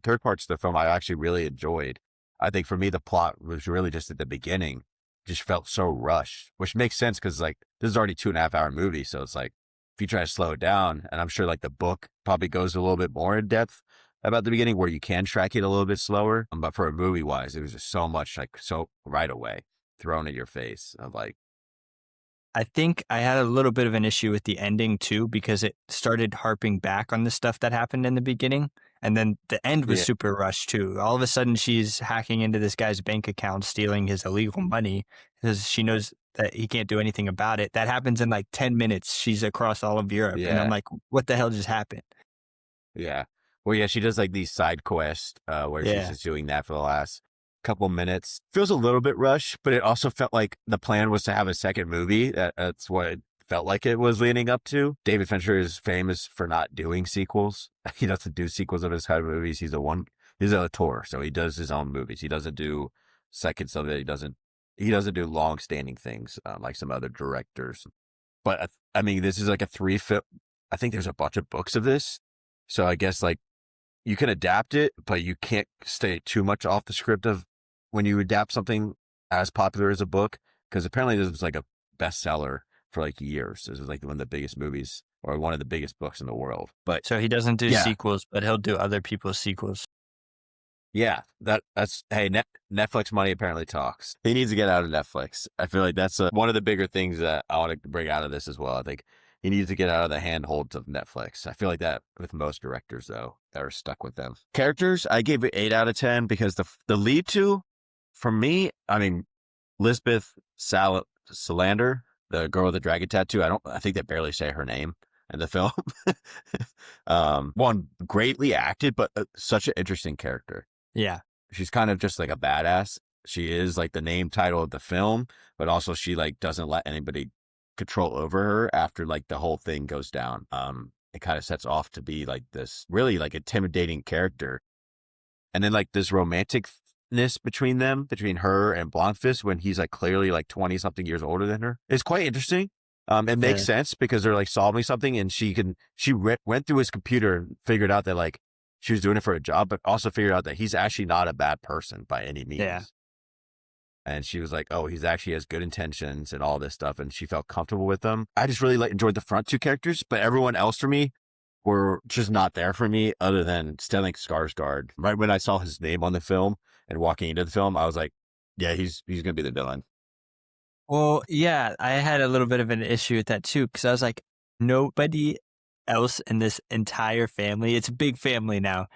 third parts of the film I actually really enjoyed. I think for me the plot was really just at the beginning, just felt so rushed, which makes sense because like this is already 2.5-hour movie, so it's like if you try to slow it down, and I'm sure like the book probably goes a little bit more in depth about the beginning where you can track it a little bit slower. But for a movie wise, it was just so much like so right away thrown in your face of like. I think I had a little bit of an issue with the ending too, because it started harping back on the stuff that happened in the beginning. And then the end was super rushed too. All of a sudden she's hacking into this guy's bank account, stealing his illegal money because she knows that he can't do anything about it. That happens in like 10 minutes. She's across all of Europe. And I'm Yeah. like, what the hell just happened? Yeah. Well, yeah, she does like these side quests where she's Yeah. just doing that for the last couple minutes. Feels a little bit rushed, but it also felt like the plan was to have a second movie. That's what it felt like it was leading up to. David Fincher is famous for not doing sequels. He doesn't do sequels of his kind of movies. He's an auteur, so he does his own movies. He doesn't do seconds of it. He doesn't do long standing things like some other directors. But I mean, this is like a 3 film. I think there's a bunch of books of this. So I guess like you can adapt it, but you can't stay too much off the script of when you adapt something as popular as a book. Because apparently this was like a bestseller for like years. This was like one of the biggest movies or one of the biggest books in the world. But So he doesn't do yeah, sequels, but he'll do other people's sequels. yeah, that's hey, Netflix money apparently talks. He needs to get out of Netflix. I feel like that's one of the bigger things that I want to bring out of this as well. I think he needs to get out of the handholds of Netflix. I feel like that with most directors though that are stuck with them. Characters, I gave it 8 out of 10 because the lead two, for me, I mean, Lisbeth Salander, the girl with the dragon tattoo. I think they barely say her name in the film. One greatly acted, but such an interesting character. Yeah. She's kind of just like a badass. She is like the name title of the film, but also she like doesn't let anybody control over her after like the whole thing goes down. It kind of sets off to be like this really like intimidating character. And then like this romanticness between her and Blomkvist when he's like clearly like 20 something years older than her is quite interesting. It makes sense because they're like solving something and she went through his computer and figured out that like she was doing it for a job, but also figured out that he's actually not a bad person by any means. Yeah. And she was like, oh, he's actually has good intentions and all this stuff. And she felt comfortable with them. I just really enjoyed the front two characters, but everyone else for me were just not there for me other than Stellan Skarsgård. Right when I saw his name on the film and walking into the film, I was like, yeah, he's going to be the villain. Well, yeah, I had a little bit of an issue with that too, because I was like, nobody else in this entire family, it's a big family now,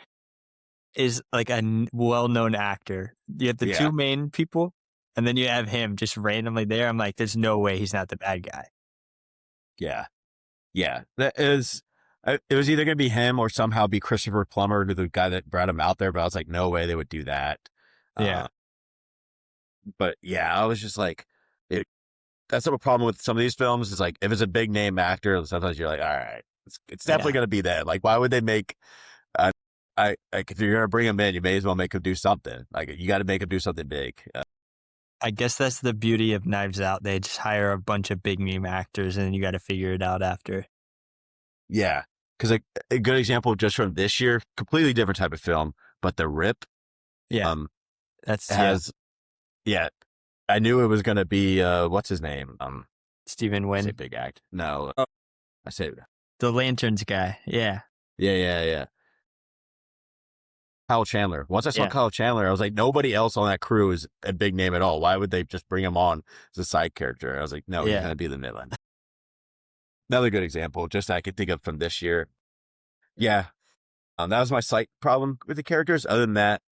is like a well-known actor. You have the two main people, and then you have him just randomly there. I'm like, there's no way he's not the bad guy. Yeah. Yeah. That is, it was either going to be him or somehow be Christopher Plummer, the guy that brought him out there, but I was like, no way they would do that. Yeah. But yeah, I was just like, that's a problem with some of these films is like, if it's a big name actor, sometimes you're like, all right, it's definitely going to be that. Like, why would they make, if you're going to bring him in, you may as well make him do something. Like, you got to make him do something big. I guess that's the beauty of Knives Out. They just hire a bunch of big name actors and then you got to figure it out after. Yeah. Because a good example just from this year, completely different type of film, but The Rip. Yeah. I knew it was going to be, what's his name? Stephen I say Wynn. big act. No. I say The Lanterns guy. Yeah. Yeah. Kyle Chandler. Once I saw Kyle Chandler, I was like, nobody else on that crew is a big name at all. Why would they just bring him on as a side character? I was like, no, he's going to be the villain. Another good example, just I could think of from this year. Yeah. That was my slight problem with the characters. Other than that,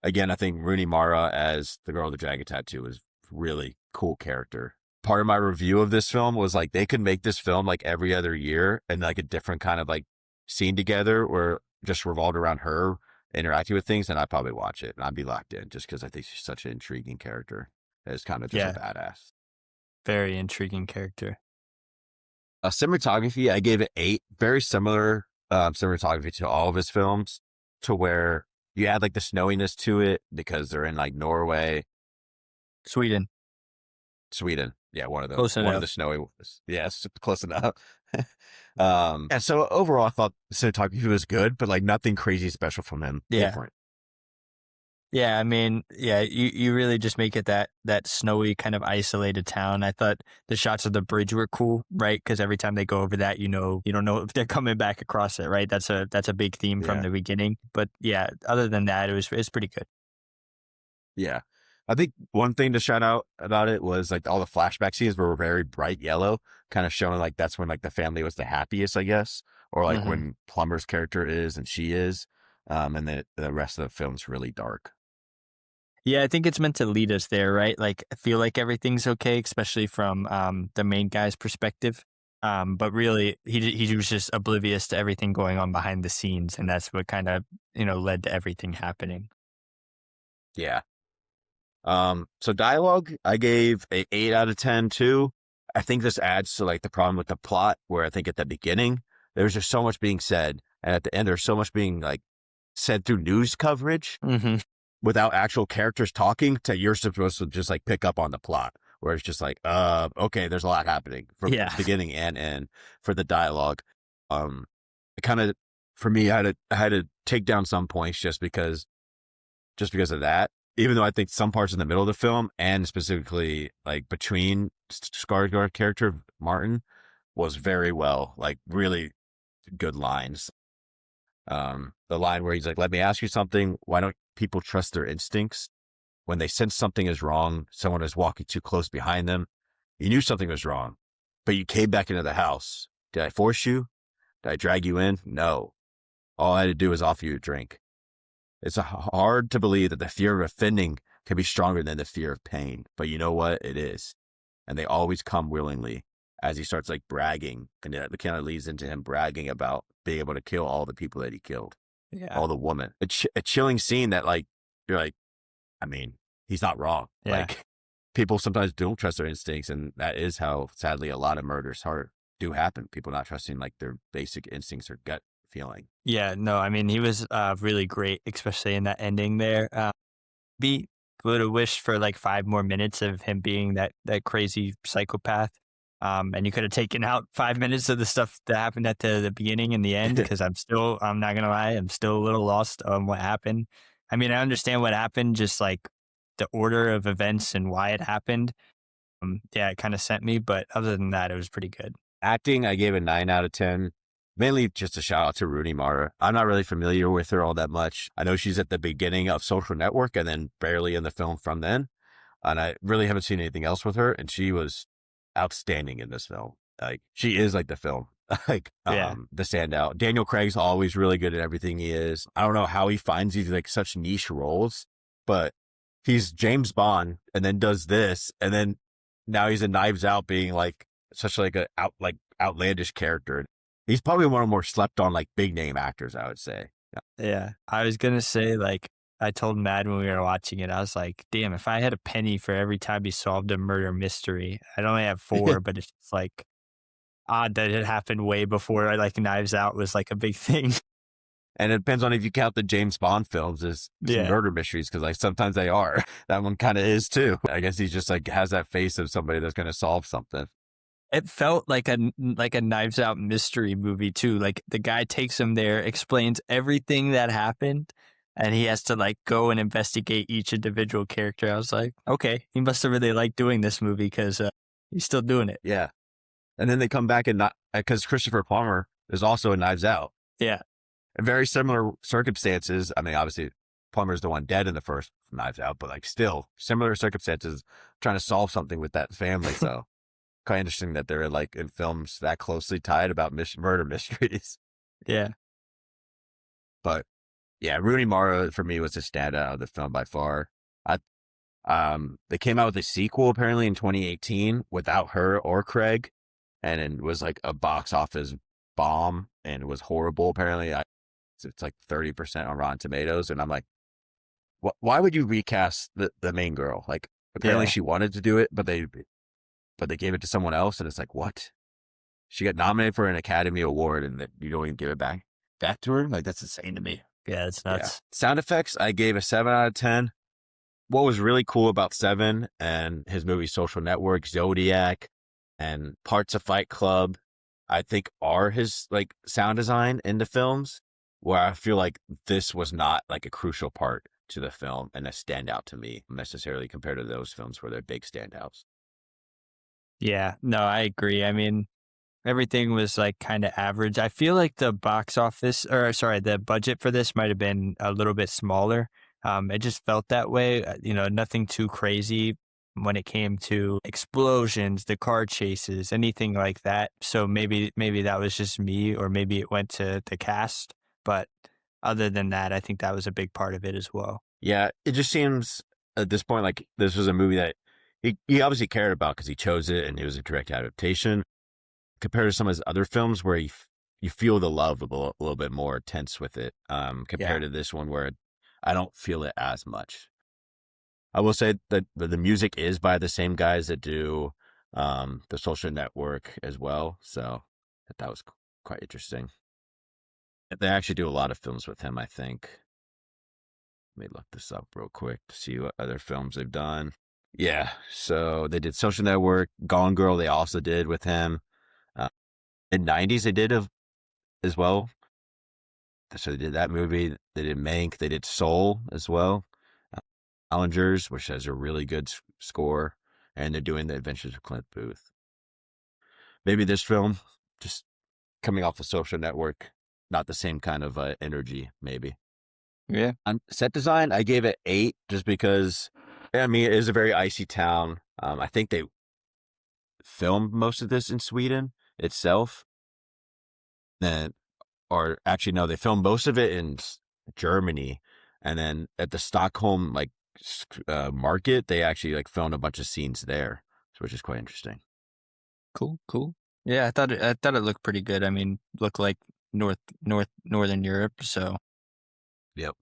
again, I think Rooney Mara as the girl with the dragon tattoo was really cool character. Part of my review of this film was like, they could make this film like every other year and like a different kind of like scene together or just revolved around her interacting with things, and I'd probably watch it and I'd be locked in just because I think she's such an intriguing character. It's kind of just a badass. Very intriguing character. Cinematography, I gave it 8. Very similar cinematography to all of his films, to where you add like the snowiness to it because they're in like Norway. Sweden. Yeah, one of Close enough. One of the snowy ones. Yes, close enough. And so overall, I thought the cinematography was good, but like nothing crazy special from him. Different. Yeah, I mean, you really just make it that snowy kind of isolated town. I thought the shots of the bridge were cool, right? Because every time they go over that, you don't know if they're coming back across it, right? That's a big theme from the beginning. But yeah, other than that, it's pretty good. Yeah. I think one thing to shout out about it was like all the flashback scenes were very bright yellow, kind of showing like that's when like the family was the happiest, I guess, or like when Plummer's character is and she is, and then the rest of the film's really dark. Yeah, I think it's meant to lead us there, right? Like, I feel like everything's okay, especially from the main guy's perspective. But really, he was just oblivious to everything going on behind the scenes, and that's what kind of led to everything happening. Yeah. So dialogue, I gave a 8 out of 10 too. I think this adds to like the problem with the plot, where I think at the beginning there's just so much being said, and at the end there's so much being like said through news coverage Hmm. without actual characters talking. To you're supposed to just like pick up on the plot, where it's just like, okay, there's a lot happening from Yeah, beginning and end for the dialogue. It kind of for me, I had to take down some points just because of that. Even though I think some parts in the middle of the film, and specifically like between Skarsgård character Martin, was very well, like really good lines. The line where he's like, "Let me ask you something. Why don't people trust their instincts when they sense something is wrong? Someone is walking too close behind them. You knew something was wrong, but you came back into the house. Did I force you? Did I drag you in? No. All I had to do was offer you a drink." It's hard to believe that the fear of offending can be stronger than the fear of pain, but you know what? It is. And they always come willingly, as he starts like bragging. And it kind of leads into him bragging about being able to kill all the people that he killed, yeah, all the women. A chilling scene that like, you're like, I mean, he's not wrong. yeah. Like people sometimes don't trust their instincts. And that is how sadly a lot of murders do happen. People not trusting like their basic instincts or gut feeling. Yeah, no, I mean, he was really great, especially in that ending there. Be would have wished for like 5 more minutes of him being that crazy psychopath. And you could have taken out 5 minutes of the stuff that happened at the beginning and the end, because I'm not gonna lie, I'm still a little lost on what happened. I mean, I understand what happened, just like the order of events and why it happened. Yeah, it kind of sent me, but other than that, it was pretty good. Acting, I gave a 9 out of 10. Mainly just a shout out to Rooney Mara. I'm not really familiar with her all that much. I know she's at the beginning of Social Network and then barely in the film from then. And I really haven't seen anything else with her. And she was outstanding in this film. Like she is like the film, like Yeah, the standout. Daniel Craig's always really good at everything he is. I don't know how he finds these like such niche roles, but he's James Bond and then does this, and then now he's in Knives Out being like such like a outlandish character. He's probably one of the more slept on like big name actors, I would say. yeah. I was gonna say, like, I told Mad when we were watching it, I was like, damn, if I had a penny for every time he solved a murder mystery, I'd only have Yeah. four, but it's just like odd that it happened way before like Knives Out was like a big thing. And it depends on if you count the James Bond films as some Yeah. murder mysteries, because like sometimes they are. That one kind of is too. I guess he's just like has that face of somebody that's going to solve something. It felt like a Knives Out mystery movie too. Like the guy takes him there, explains everything that happened, and he has to like go and investigate each individual character. I was like, okay, he must have really liked doing this movie, because he's still doing it. Yeah. And then they come back and not because Christopher Plummer is also in Knives Out. Yeah, In very similar circumstances. I mean, obviously, Plummer's the one dead in the first Knives Out, but like still similar circumstances, trying to solve something with that family. So kind of interesting that they're like in films that closely tied about murder mysteries. yeah, But yeah, Rooney Mara for me was the standout of the film by far. I they came out with a sequel apparently in 2018 without her or Craig, and it was like a box office bomb and it was horrible. Apparently, it's like 30% on Rotten Tomatoes, and I'm like, why would you recast the main girl? Like apparently yeah. she wanted to do it, but they gave it to someone else, and it's like what? She got nominated for an Academy Award, and that you don't even give it back to her. Like that's insane to me. Yeah, it's Yeah. nuts. Sound effects, I gave a 7 out of 10. What was really cool about Seven and his movie Social Network, Zodiac, and parts of Fight Club, I think are his like sound design in the films, where I feel like this was not like a crucial part to the film and a standout to me necessarily compared to those films where they're big standouts. Yeah, no, I agree. I mean, everything was like kind of average. I feel like the box office, or sorry, the budget for this might have been a little bit smaller. It just felt that way. Nothing too crazy when it came to explosions, the car chases, anything like that. So maybe that was just me, or maybe it went to the cast. But other than that, I think that was a big part of it as well. Yeah, it just seems at this point, like this was a movie that he obviously cared about because he chose it and it was a direct adaptation. Compared to some of his other films where you feel the love a little bit more tense with it, Yeah. compared to this one where I don't feel it as much. I will say that the music is by the same guys that do the Social Network as well, so that was quite interesting. They actually do a lot of films with him, I think. Let me look this up real quick to see what other films they've done. Yeah, so they did Social Network, Gone Girl. They also did with him. Uh, in '90s, they did as well. So they did that movie. They did Mank. They did Soul as well. Uh, Challengers, which has a really good score, and they're doing The Adventures of Clint Booth. Maybe this film, just coming off the Social Network, not the same kind of energy. Maybe Yeah. on set design, I gave it 8 just because. I mean, it is a very icy town. I think they filmed most of this in Sweden itself. And or actually no, they filmed most of it in Germany, and then at the Stockholm like market, they actually like filmed a bunch of scenes there, which is quite interesting. Cool. Cool. Yeah, I thought it looked pretty good. I mean, looked like Northern Europe. So Yep,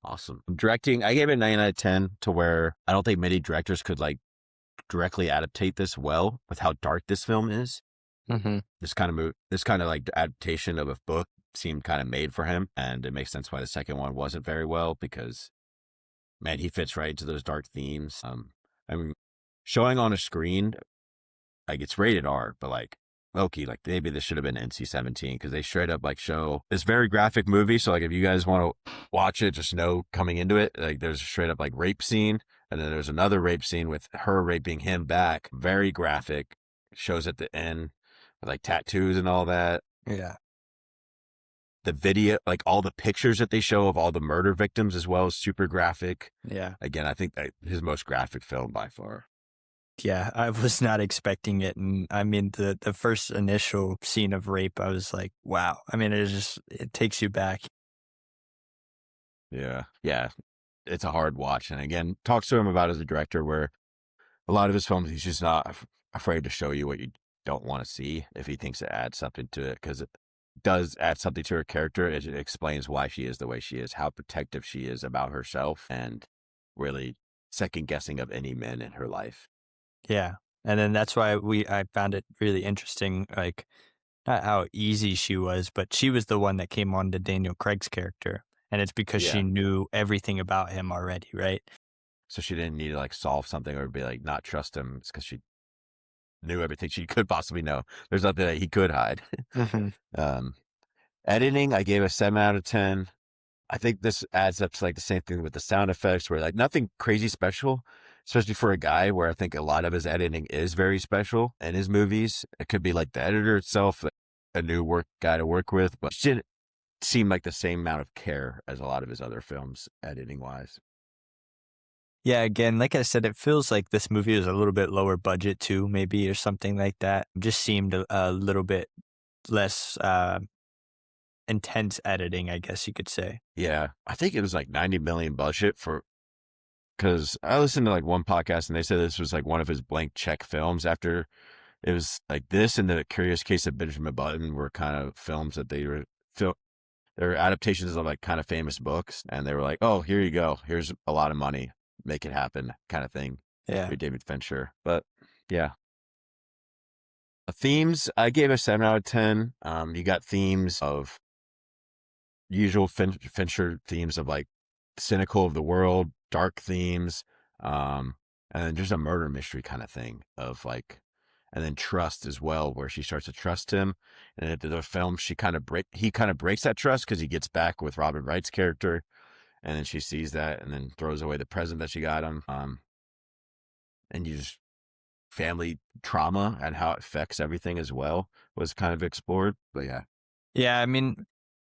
awesome. Directing, I gave it 9 out of 10 to where I don't think many directors could like directly adaptate this well with how dark this film is. hmm This kind of like adaptation of a book seemed kind of made for him, and it makes sense why the second one wasn't very well because man, he fits right into those dark themes. I mean, showing on a screen, like it's rated R, but like Loki, like maybe this should have been NC-17 because they straight up like show this very graphic movie. So like if you guys want to watch it, just know coming into it, like there's a straight up like rape scene, and then there's another rape scene with her raping him back, very graphic. Shows at the end with like tattoos and all that. yeah, The video, like all the pictures that they show of all the murder victims as well, is super graphic. yeah, Again, I think that his most graphic film by far. yeah. I was not expecting it, and I mean the first initial scene of rape, I was like, wow. I mean, it takes you back. Yeah. Yeah. It's a hard watch. And again, talks to him about as a director where a lot of his films, he's just not afraid to show you what you don't want to see if he thinks it adds something to it. Because it does add something to her character. It explains why she is the way she is, how protective she is about herself, and really second guessing of any men in her life. Yeah, and then that's why I found it really interesting, like not how easy she was, but she was the one that came on to Daniel Craig's character, and it's because Yeah. she knew everything about him already, right? So she didn't need to like solve something or be like not trust him. It's because she knew everything she could possibly know. There's nothing that he could hide. hmm um, Editing, I gave a 7 out of 10. I think this adds up to like the same thing with the sound effects where like nothing crazy special, especially for a guy where I think a lot of his editing is very special in his movies. It could be like the editor itself, a new guy to work with, but it didn't seem like the same amount of care as a lot of his other films editing wise. Yeah, again, like I said, it feels like this movie is a little bit lower budget too, maybe, or something like that. Just seemed a little bit less intense editing, I guess you could say. Yeah. I think it was like 90 million budget for, because I listened to like one podcast and they said this was like one of his blank check films after it was like this and The Curious Case of Benjamin Button were kind of films that they were they're adaptations of like kind of famous books, and they were like, "Oh, here you go. Here's a lot of money, make it happen," kind of thing. Yeah. With David Fincher, but yeah, themes I gave a 7 out of 10. You got themes of usual Fincher themes of like cynical of the world, dark themes, and then just a murder mystery kind of thing of like, and then trust as well, where she starts to trust him. And at the film, he kind of breaks that trust because he gets back with Robin Wright's character, and then she sees that and then throws away the present that she got him. And you just family trauma and how it affects everything as well was kind of explored. But yeah, Yeah, I mean,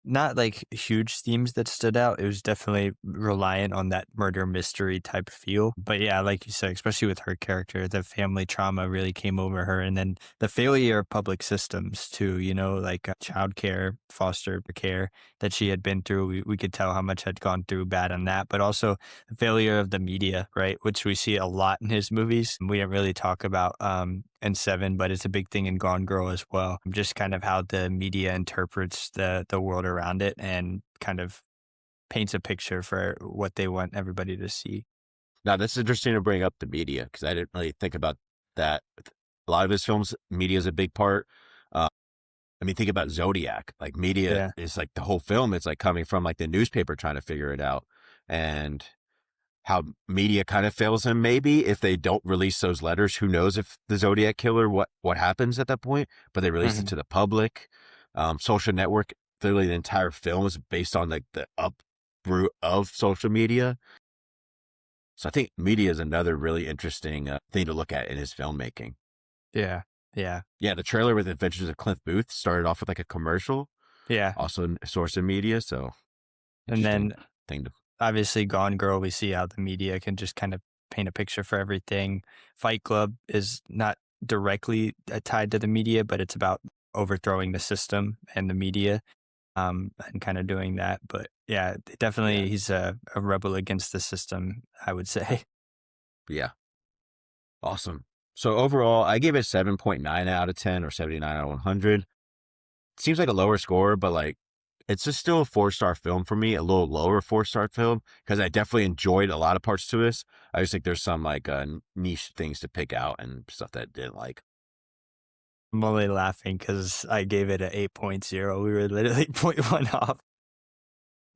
not like huge themes that stood out. It was definitely reliant on that murder mystery type feel. But yeah, like you said, especially with her character, the family trauma really came over her. And then the failure of public systems too, like child care, foster care that she had been through. We could tell how much had gone through bad on that, but also the failure of the media, right? Which we see a lot in his movies. We didn't really talk about in Seven, but it's a big thing in Gone Girl as well. Just kind of how the media interprets the world around it and kind of paints a picture for what they want everybody to see. Now, this is interesting to bring up the media because I didn't really think about that. A lot of his films, media is a big part. Uh, I mean, think about Zodiac. Like, media Yeah. is like the whole film. It's like coming from like the newspaper trying to figure it out, and how media kind of fails him. Maybe if they don't release those letters, who knows if the Zodiac killer what happens at that point? But they release it Mhm. to the public. Social Network. Literally, the entire film is based on like the uproot of social media. So I think media is another really interesting thing to look at in his filmmaking. Yeah. Yeah. Yeah, the trailer with Adventures of Cliff Booth started off with like a commercial, Yeah. also a source of media. So And interesting then thing to. obviously Gone Girl, we see how the media can just kind of paint a picture for everything. Fight Club is not directly tied to the media, but it's about overthrowing the system and the media, and kind of doing that. But yeah, Yeah, definitely he's a rebel against the system, I would say. yeah, awesome. So overall, I gave it 7.9 out of 10 or 79 out of 100. Seems like a lower score, but like it's just still a 4-star film for me, a little lower 4-star film because I definitely enjoyed a lot of parts to this. I just think there's some like niche things to pick out and stuff that I didn't like. I'm only laughing because I gave it an 8.0. We were literally point 0.1 off.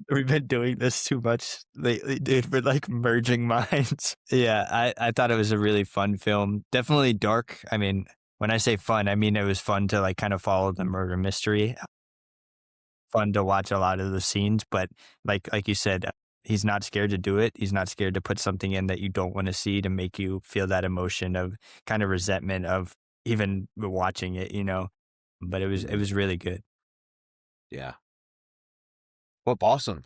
We've been doing this too much lately, dude. We're like merging minds. Yeah, I thought it was a really fun film. Definitely dark. I mean, when I say fun, I mean it was fun to like kind of follow the murder mystery. Fun to watch a lot of the scenes, but like you said, he's not scared to do it. He's not scared to put something in that you don't want to see to make you feel that emotion of kind of resentment of even watching it. But it Mhm. was really good. Yeah. Well, awesome.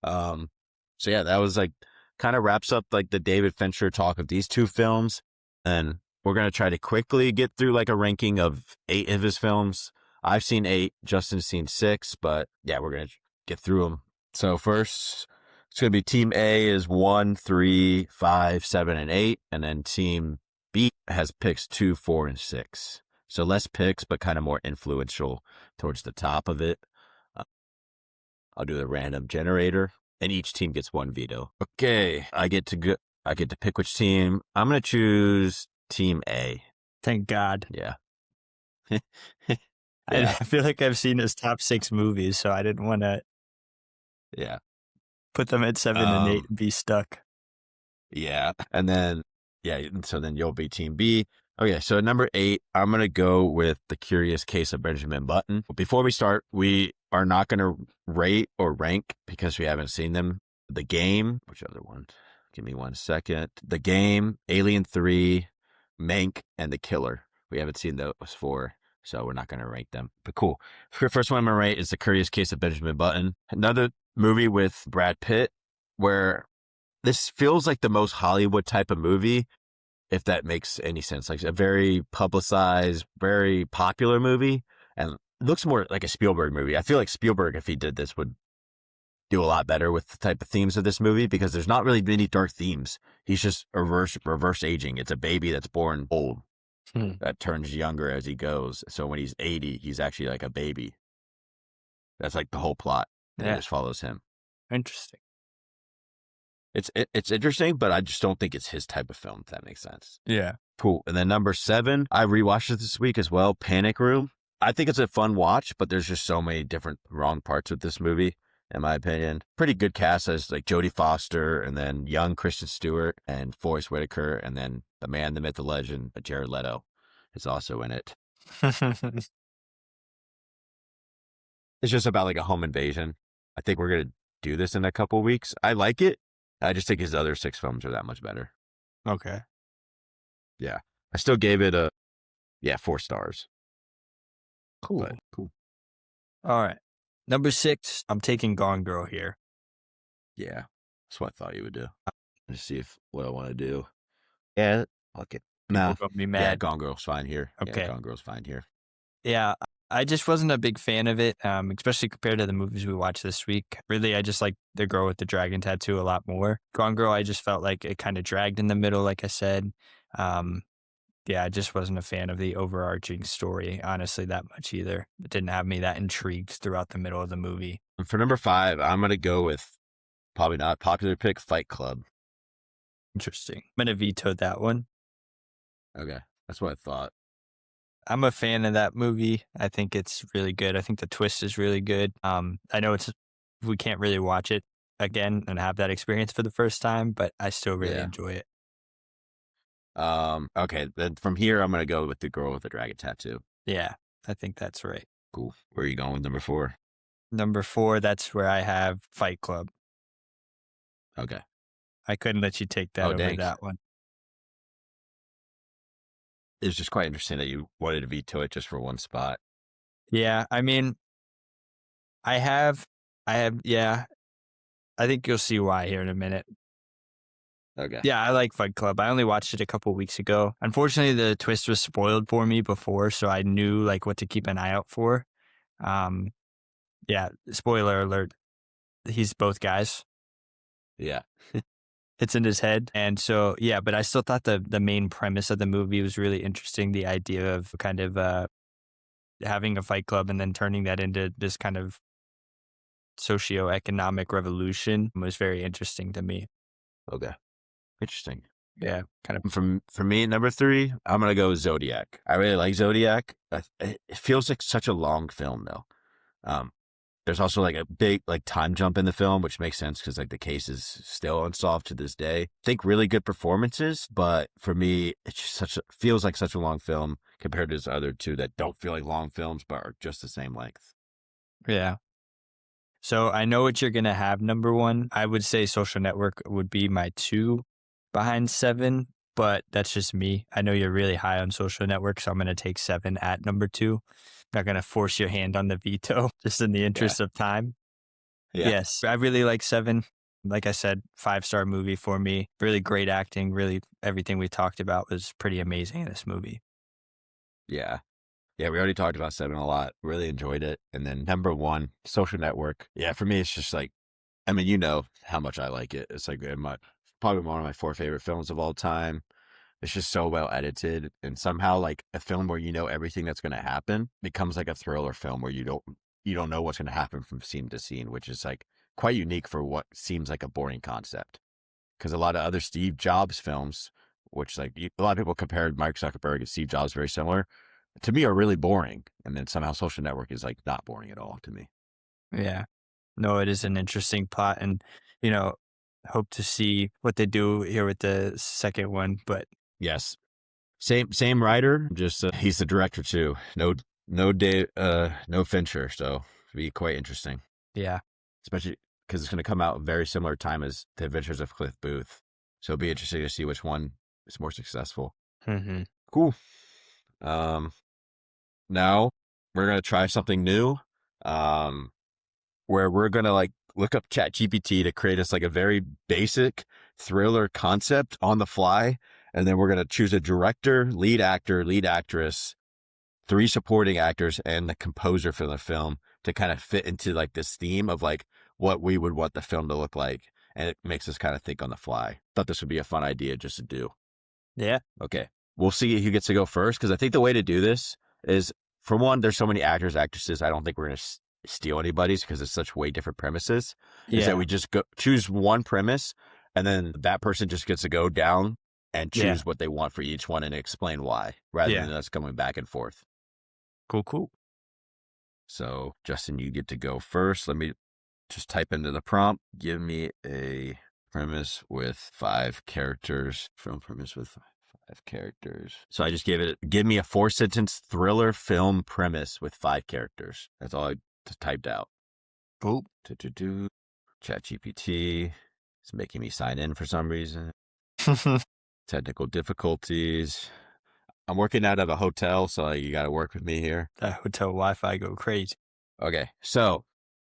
Um, so yeah, that was like kind of wraps up like the David Fincher talk of these two films. And we're going to try to quickly get through like a ranking of 8 of his films. I've seen 8, Justin's seen 6, but yeah, we're going to get through them. So first, it's going to be Team A is 1, 3, 5, 7, and 8. And then Team B has picks 2, 4, and 6. So less picks, but kind of more influential towards the top of it. I'll do the random generator, and each team gets 1 veto. Okay, I get to go. I get to pick which team. I'm gonna choose Team A. Thank God. Yeah, I yeah, feel like I've seen his top 6 movies, so I didn't want to yeah. put them at 7 and 8 Um, and be stuck. yeah, and then so then you'll be Team B. Okay, so at number 8, I'm gonna go with The Curious Case of Benjamin Button. Before we start, we are not gonna rate or rank because we haven't seen them. The Game, which other one? Give me 1 second. The Game, Alien 3, Mank, and The Killer. We haven't seen those 4, so we're not gonna rank them. But cool. The first one I'm gonna rate is The Curious Case of Benjamin Button. Another movie with Brad Pitt, where this feels like the most Hollywood type of movie, if that makes any sense. Like a very publicized, very popular movie, and looks more like a Spielberg movie. I feel like Spielberg, if he did this, would do a lot better with the type of themes of this movie because there's not really many dark themes. He's just reverse aging. It's a baby that's born old Hmm. that turns younger as he goes. So when he's 80, he's actually like a baby. That's like the whole plot, and it Yeah, just follows him. interesting. It's interesting, but I just don't think it's his type of film, if that makes sense. Yeah. Cool. And then number 7, I rewatched it this week as well, Panic Room. I think it's a fun watch, but there's just so many different wrong parts with this movie, in my opinion. Pretty good cast as like Jodie Foster and then young Kristen Stewart and Forrest Whitaker and then the man, the myth, the legend, Jared Leto is also in it. It's just about like a home invasion. I think we're going to do this in a couple weeks. I like it. I just think his other 6 films are that much better. Okay. Yeah. I still gave it 4 stars. Cool. But cool. All right. Number 6, I'm taking Gone Girl here. Yeah, that's what I thought you would do. Let's see if what I want to do. Yeah, fuck it. People Nah. gonna be Yeah, mad. Gone Girl's fine here. Yeah, Okay. Gone Girl's fine here. Yeah, I just wasn't a big fan of it, especially compared to the movies we watched this week. Really, I just like the girl with the dragon tattoo a lot more. Gone Girl, I just felt like it kind of dragged in the middle, like I said. Um, yeah, I just wasn't a fan of the overarching story, honestly, that much either. It didn't have me that intrigued throughout the middle of the movie. And for number 5, I'm gonna go with probably not popular pick, Fight Club. Interesting. I'm gonna veto that one. Okay, that's what I thought. I'm a fan of that movie. I think it's really good. I think the twist is really good. I know we can't really watch it again and have that experience for the first time, but I still really Yeah. enjoy it. Okay, then from here, I'm gonna go with the girl with the dragon tattoo. Yeah, I think that's right. Cool. Where are you going with number 4? Number 4, that's where I have Fight Club. Okay. I couldn't let you take that Oh, over dang. that one. It was just quite interesting that you wanted to veto it just for one spot. Yeah, I mean, yeah, I think you'll see why here in a minute. Okay. Yeah, I like Fight Club. I only watched it a couple weeks ago. Unfortunately, the twist was spoiled for me before, so I knew like what to keep an eye out for. Um, yeah, spoiler alert. He's both guys. Yeah. It's in his head. And so, yeah, but I still thought the main premise of the movie was really interesting. The idea of kind of having a fight club and then turning that into this kind of socioeconomic revolution was very interesting to me. Okay. Interesting. Yeah, kind of. For me, number 3, I'm gonna go with Zodiac. I really like Zodiac. It feels like such a long film though. There's also like a big like time jump in the film, which makes sense because like the case is still unsolved to this day. I think really good performances, but for me, it's just feels like such a long film compared to the other two that don't feel like long films but are just the same length. Yeah. So I know what you're going to have number 1. I would say Social Network would be my 2 behind 7, but that's just me. I know you're really high on Social Network, so I'm going to take 7 at number 2. Not going to force your hand on the veto just in the interest of time. Yeah. Yes, I really like 7. Like I said, 5-star movie for me. Really great acting. Really everything we talked about was pretty amazing in this movie. Yeah. Yeah, we already talked about 7 a lot. Really enjoyed it. And then number 1, Social Network. Yeah, for me, it's just like, I mean, you know how much I like it. It's like probably one of my 4 favorite films of all time. It's just so well edited, and somehow like a film where you know everything that's going to happen becomes like a thriller film where you don't know what's going to happen from scene to scene, which is like quite unique for what seems like a boring concept. Because a lot of other Steve Jobs films, which like a lot of people compared Mark Zuckerberg and Steve Jobs very similar, to me are really boring, and then somehow Social Network is like not boring at all to me. Yeah. No, it is an interesting plot, and you know, hope to see what they do here with the second one. But Yes, same writer, just he's the director too. No Fincher, so it'll be quite interesting. yeah, Especially because it's going to come out very similar time as The Adventures of Cliff Booth. So it'll be interesting to see which one is more successful. mm-hmm. Cool. Now we're going to try something new, where we're going to like look up ChatGPT to create us like a very basic thriller concept on the fly. And then we're going to choose a director, lead actor, lead actress, 3 supporting actors, and the composer for the film to kind of fit into like this theme of like what we would want the film to look like. And it makes us kind of think on the fly. Thought this would be a fun idea just to do. Yeah, Okay. We'll see who gets to go first. Cause I think the way to do this is, for one, there's so many actors, actresses. I don't think we're going to steal anybody's because it's such way different premises. Is that we just choose one premise and then that person just gets to go down and choose what they want for each one and explain why, rather than us coming back and forth. Cool. So, Justin, you get to go first. Let me just type into the prompt. Give me a premise with 5 characters. Film premise with 5 characters. So I just give me a 4-sentence thriller film premise with 5 characters. That's all I typed out. Cool. ChatGPT is making me sign in for some reason. Technical difficulties. I'm working out of a hotel, so you got to work with me here. That hotel Wi-Fi go crazy. Okay, so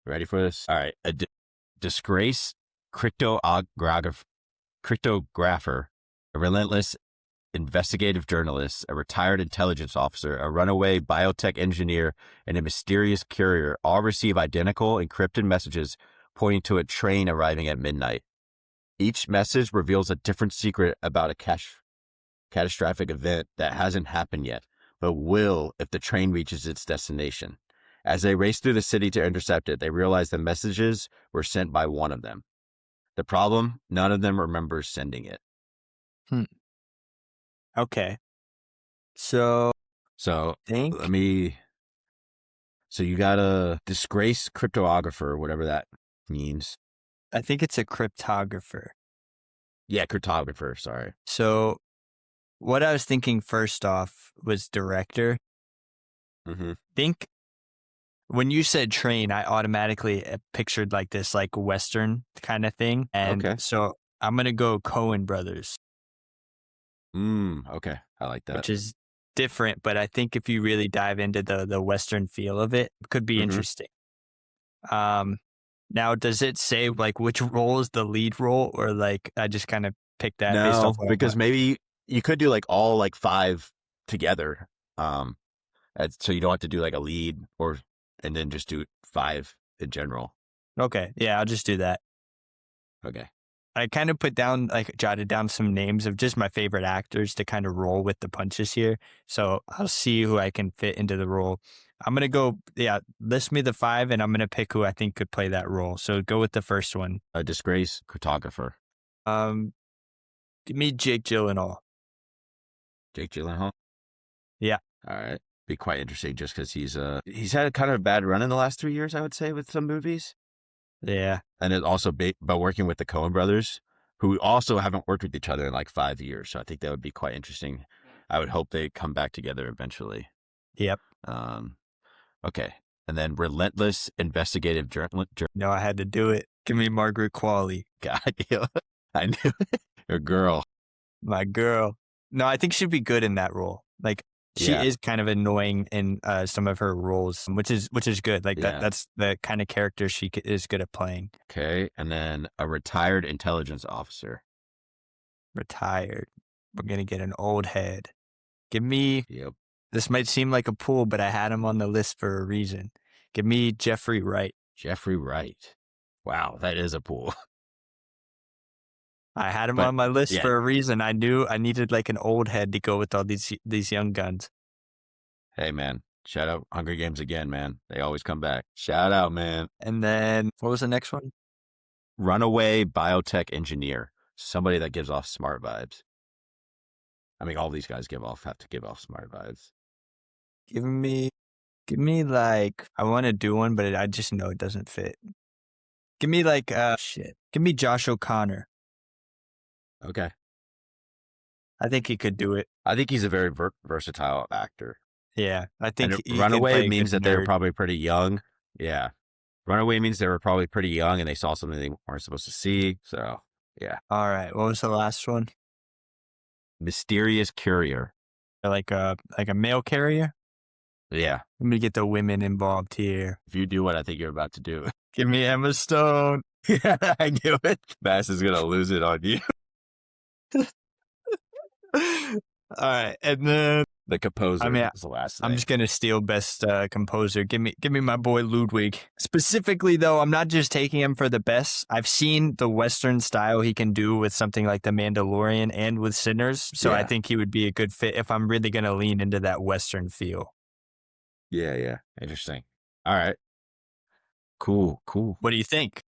Ready for this? All right. Disgraced cryptographer, cryptographer, a relentless investigative journalist, a retired intelligence officer, a runaway biotech engineer, and a mysterious courier all receive identical encrypted messages pointing to a train arriving at midnight. Each message reveals a different secret about a catastrophic event that hasn't happened yet, but will if the train reaches its destination. As they race through the city to intercept it, they realize the messages were sent by one of them. The problem, none of them remembers sending it. Okay. So let me. So you got a disgraced cryptographer, whatever that means. I think it's a cryptographer. Yeah, cryptographer. Sorry. So what I was thinking first off was director. Mm-hmm. Think when you said train, I automatically pictured like this like Western kind of thing. And so I'm going to go Coen Brothers. Okay. I like that. Which is different, but I think if you really dive into the Western feel of it, it could be interesting. Now, does it say like which role is the lead role, or like I just kind of picked that based off what because maybe you could do like all like 5 together. So you don't have to do like a lead and then just do 5 in general. Okay. Yeah, I'll just do that. Okay. I kind of jotted down some names of just my favorite actors to kind of roll with the punches here. So I'll see who I can fit into the role. I'm going to go, list me the 5 and I'm going to pick who I think could play that role. So go with the first one. A disgraced cryptographer. Give me Jake Gyllenhaal. Jake Gyllenhaal? Yeah. All right. Be quite interesting just because he's had a kind of a bad run in the last 3 years, I would say, with some movies. Yeah. And it also by working with the Coen brothers, who also haven't worked with each other in like 5 years. So I think that would be quite interesting. I would hope they come back together eventually. Yep. Okay. And then relentless investigative journalist. No, I had to do it. Give me Margaret Qualley. God, I knew it. Your girl. My girl. No, I think she'd be good in that role. Like, she is kind of annoying in some of her roles, which is good. Like that's the kind of character she is good at playing. Okay, and then a retired intelligence officer. Retired. We're gonna get an old head. Give me. Yep. This might seem like a pull, but I had him on the list for a reason. Give me Jeffrey Wright. Jeffrey Wright. Wow, that is a pull. I had him on my list for a reason. I knew I needed like an old head to go with all these young guns. Hey, man. Shout out Hunger Games again, man. They always come back. Shout out, man. And then what was the next one? Runaway biotech engineer. Somebody that gives off smart vibes. I mean, all these guys have to give off smart vibes. Give me like, I want to do one, but I just know it doesn't fit. Give me like, Give me Josh O'Connor. Okay. I think he could do it. I think he's a very versatile actor. Yeah. I think Runaway means that they were probably pretty young. Yeah. Runaway means they were probably pretty young and they saw something they weren't supposed to see. So, yeah. All right. What was the last one? Mysterious courier. Like a mail carrier? Yeah. Let me get the women involved here. If you do what I think you're about to do. Give me Emma Stone. Yeah, I knew it. Bass is going to lose it on you. All right, and then the composer is the last thing. I'm just gonna steal best composer. Give me my boy Ludwig. Specifically, though, I'm not just taking him for the best. I've seen the Western style he can do with something like The Mandalorian and with Sinners, so I think he would be a good fit if I'm really gonna lean into that Western feel. Yeah, interesting. All right, cool. What do you think?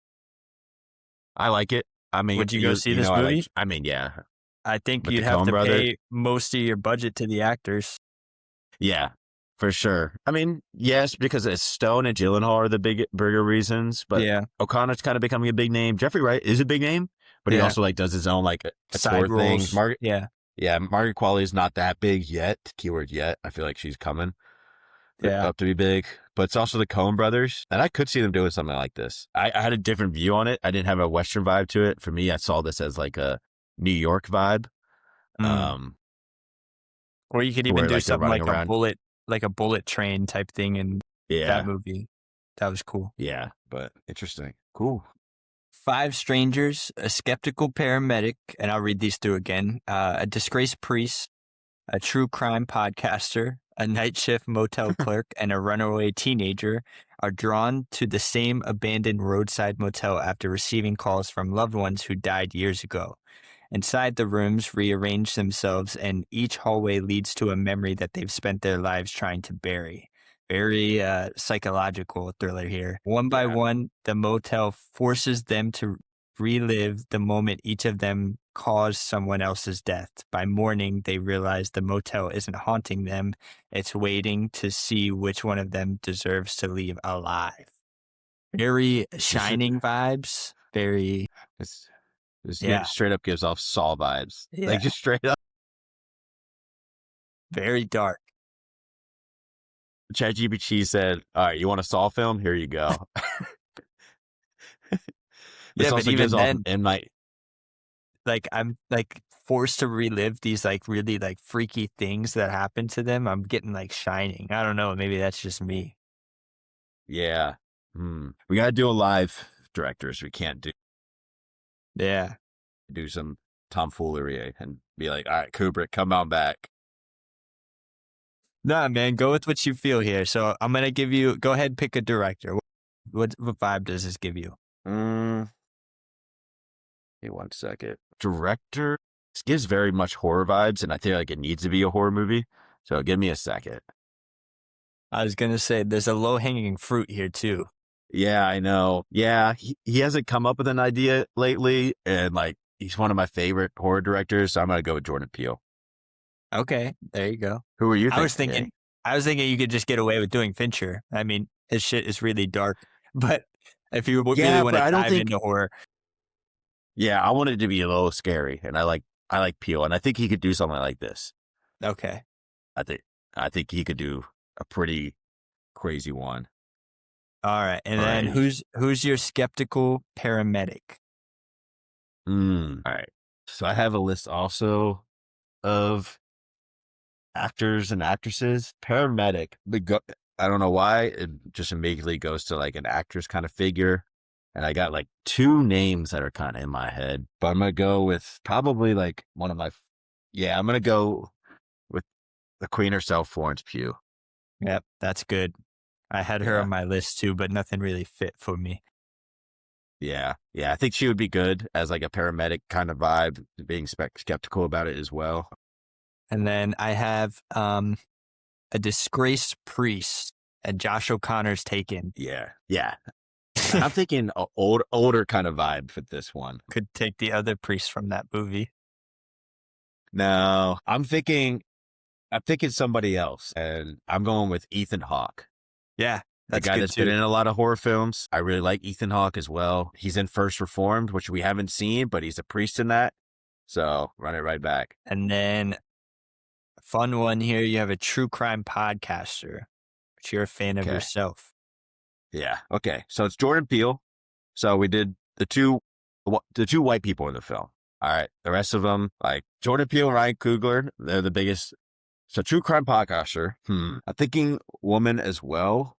I like it. I mean, would you go see this movie? I mean, yeah. I think you'd have to pay most of your budget to the actors. Yeah, for sure. I mean, yes, because it's Stone and Gyllenhaal are the bigger reasons, but O'Connor's kind of becoming a big name. Jeffrey Wright is a big name, but he also like does his own like side roles. Margaret Qualley is not that big yet. Keyword yet. I feel like she's coming up to be big. But it's also the Coen brothers, and I could see them doing something like this. I had a different view on it. I didn't have a Western vibe to it. For me, I saw this as like a New York vibe. Or you could even do something like a bullet train type thing in that movie. That was cool. Yeah, but interesting. Cool. 5 strangers, a skeptical paramedic, and I'll read these through again. A disgraced priest, a true crime podcaster, a night shift motel clerk, and a runaway teenager are drawn to the same abandoned roadside motel after receiving calls from loved ones who died years ago. Inside, the rooms rearrange themselves, and each hallway leads to a memory that they've spent their lives trying to bury. Very psychological thriller here. One by Yeah. one, the motel forces them to relive the moment each of them caused someone else's death. By morning, they realize the motel isn't haunting them. It's waiting to see which one of them deserves to leave alive. Very Shining vibes. Very, It's, this yeah, straight up gives off Saw vibes. yeah, Like just straight up. very dark. ChatGPT said, "All right, you want a Saw film? Here you go." This Yeah, but also even gives off then, M Night. like I'm like forced to relive these like really like freaky things that happen to them. I'm getting like Shining. I don't know. Maybe that's just me. Yeah. We got to do a live directors. We can't Yeah. do some tomfoolery and be like, "All right, Kubrick, come on back." Nah, man, go with what you feel here. So I'm gonna give you. Go ahead, pick a director. What vibe does this give you? Mm, Hey, 1 second. Director. This gives very much horror vibes, and I feel like it needs to be a horror movie. So give me a second. I was gonna say there's a low hanging fruit here too. Yeah, I know. Yeah, he hasn't come up with an idea lately, and like he's one of my favorite horror directors. So I'm gonna go with Jordan Peele. Okay, there you go. Who are you I was thinking? thinking, I was thinking you could just get away with doing Fincher. I mean, his shit is really dark, but if you really Yeah, want but to I don't dive think. into horror, Yeah, I want it to be a little scary, and I like Peele, and I think he could do something like this. okay. I think I think he could do a pretty crazy one. All right, and All then right. who's your skeptical paramedic? All right. So I have a list also of actors and actresses. Paramedic. I don't know why it just immediately goes to like an actress kind of figure. And I got like 2 names that are kind of in my head, but I'm going to go with probably like one of yeah, I'm going to go with the queen herself, Florence Pugh. Yep, that's good. I had her Yeah. on my list too, but nothing really fit for me. Yeah. Yeah. I think she would be good as like a paramedic kind of vibe, being skeptical about it as well. And then I have a disgraced priest, and Josh O'Connor's Taken. Yeah. Yeah. I'm thinking older kind of vibe for this one. Could take the other priest from that movie. No, I'm thinking somebody else, and I'm going with Ethan Hawke. Yeah, The that's guy good that's too. been in a lot of horror films. I really like Ethan Hawke as well. He's in First Reformed, which we haven't seen, but he's a priest in that. So run it right back. And then fun one here, you have a true crime podcaster, which you're a fan of Okay. yourself. Yeah. Okay. So it's Jordan Peele. So we did the two white people in the film. All right. The rest of them, like Jordan Peele and Ryan Coogler, they're the biggest. So true crime podcaster. I'm thinking woman as well.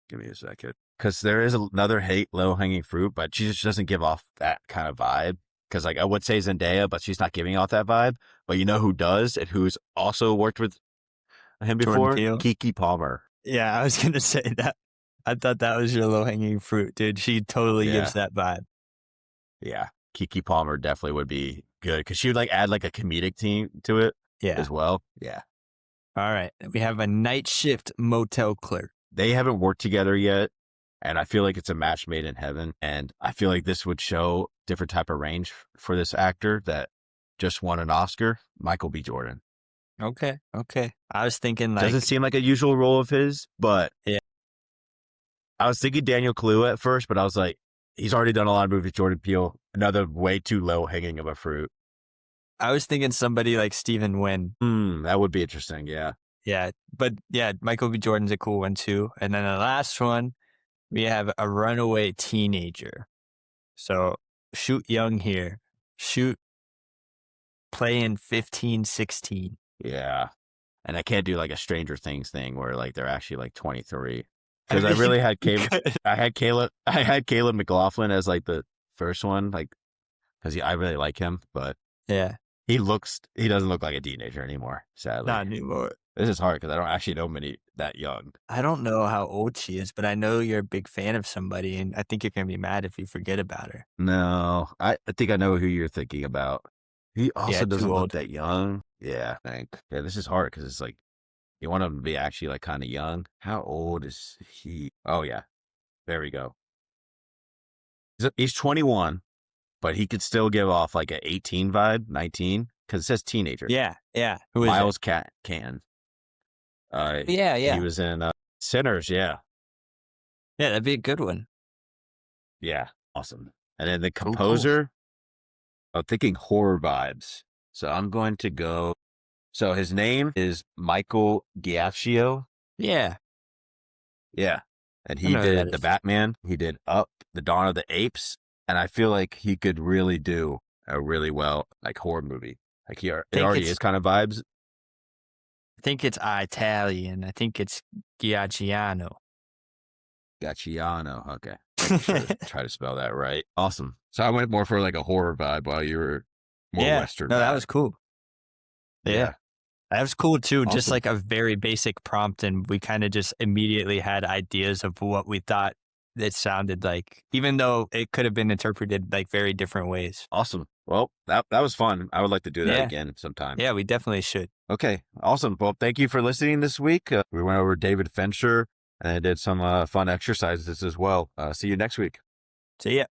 Give me a second. Because there is another low hanging fruit, but she just doesn't give off that kind of vibe. Because like I would say Zendaya, but she's not giving off that vibe. But you know who does, and who's also worked with him Jordan before? Peele. Kiki Palmer. Yeah, I was gonna say that. I thought that was your low hanging fruit, dude. She totally gives that vibe. Yeah. Kiki Palmer definitely would be good because she would like add like a comedic team to it as well. Yeah. All right. We have a night shift motel clerk. They haven't worked together yet. And I feel like it's a match made in heaven. And I feel like this would show different type of range for this actor that just won an Oscar, Michael B. Jordan. Okay. I was thinking like Doesn't seem like a usual role of his, but yeah. I was thinking Daniel Kaluuya at first, but I was like, he's already done a lot of movies, Jordan Peele. Another way too low hanging of a fruit. I was thinking somebody like Stephen Wen. That would be interesting. Yeah. Yeah. But yeah, Michael B. Jordan's a cool one too. And then the last one, we have a runaway teenager. So shoot young here. Shoot playing 15, 16. Yeah. And I can't do like a Stranger Things thing where like they're actually like 23. I because I mean, really had he Caleb. could. I had Caleb McLaughlin as like the first one, like because I really like him, but Yeah, he doesn't look like a teenager anymore. Sadly, not anymore. this is hard because I don't actually know many that young. I don't know how old she is, but I know you're a big fan of somebody, and I think you're gonna be mad if you forget about her. No, I think I know who you're thinking about. He Yeah, also too doesn't look old. that young. Yeah, I think. Yeah, this is hard because it's like you want him to be actually like kind of young. How old is he? Oh yeah, there we go. He's 21, but he could still give off like an 18 vibe, 19, because it says teenager. Yeah, yeah. Who is it? Miles Can. Yeah, He yeah, was in Sinners. Yeah, yeah. That'd be a good one. yeah, awesome. And then the Cool, cool. composer, I'm thinking horror vibes. So I'm going to go. So his name is Michael Giacchio. Yeah, Yeah. And I he know who that did The is. Batman. He did Up, The Dawn of the Apes. And I feel like he could really do a really well, like, horror movie. Like, it Think already it's is kind of vibes. I think it's Italian. I think it's Giacchiano. Gacciano. Okay. Make sure to try to spell that right. Awesome. So I went more for like a horror vibe while you were more Yeah. Western No, that vibe. was cool. Yeah. Yeah. That was cool too. Just Awesome. like a very basic prompt, and we kind of just immediately had ideas of what we thought it sounded like, even though it could have been interpreted like very different ways. Awesome. Well, that was fun. I would like to do that Yeah. again sometime. Yeah, we definitely should. Okay. Awesome. Well, thank you for listening this week. We went over David Fincher and I did some fun exercises as well. See you next week. So yeah.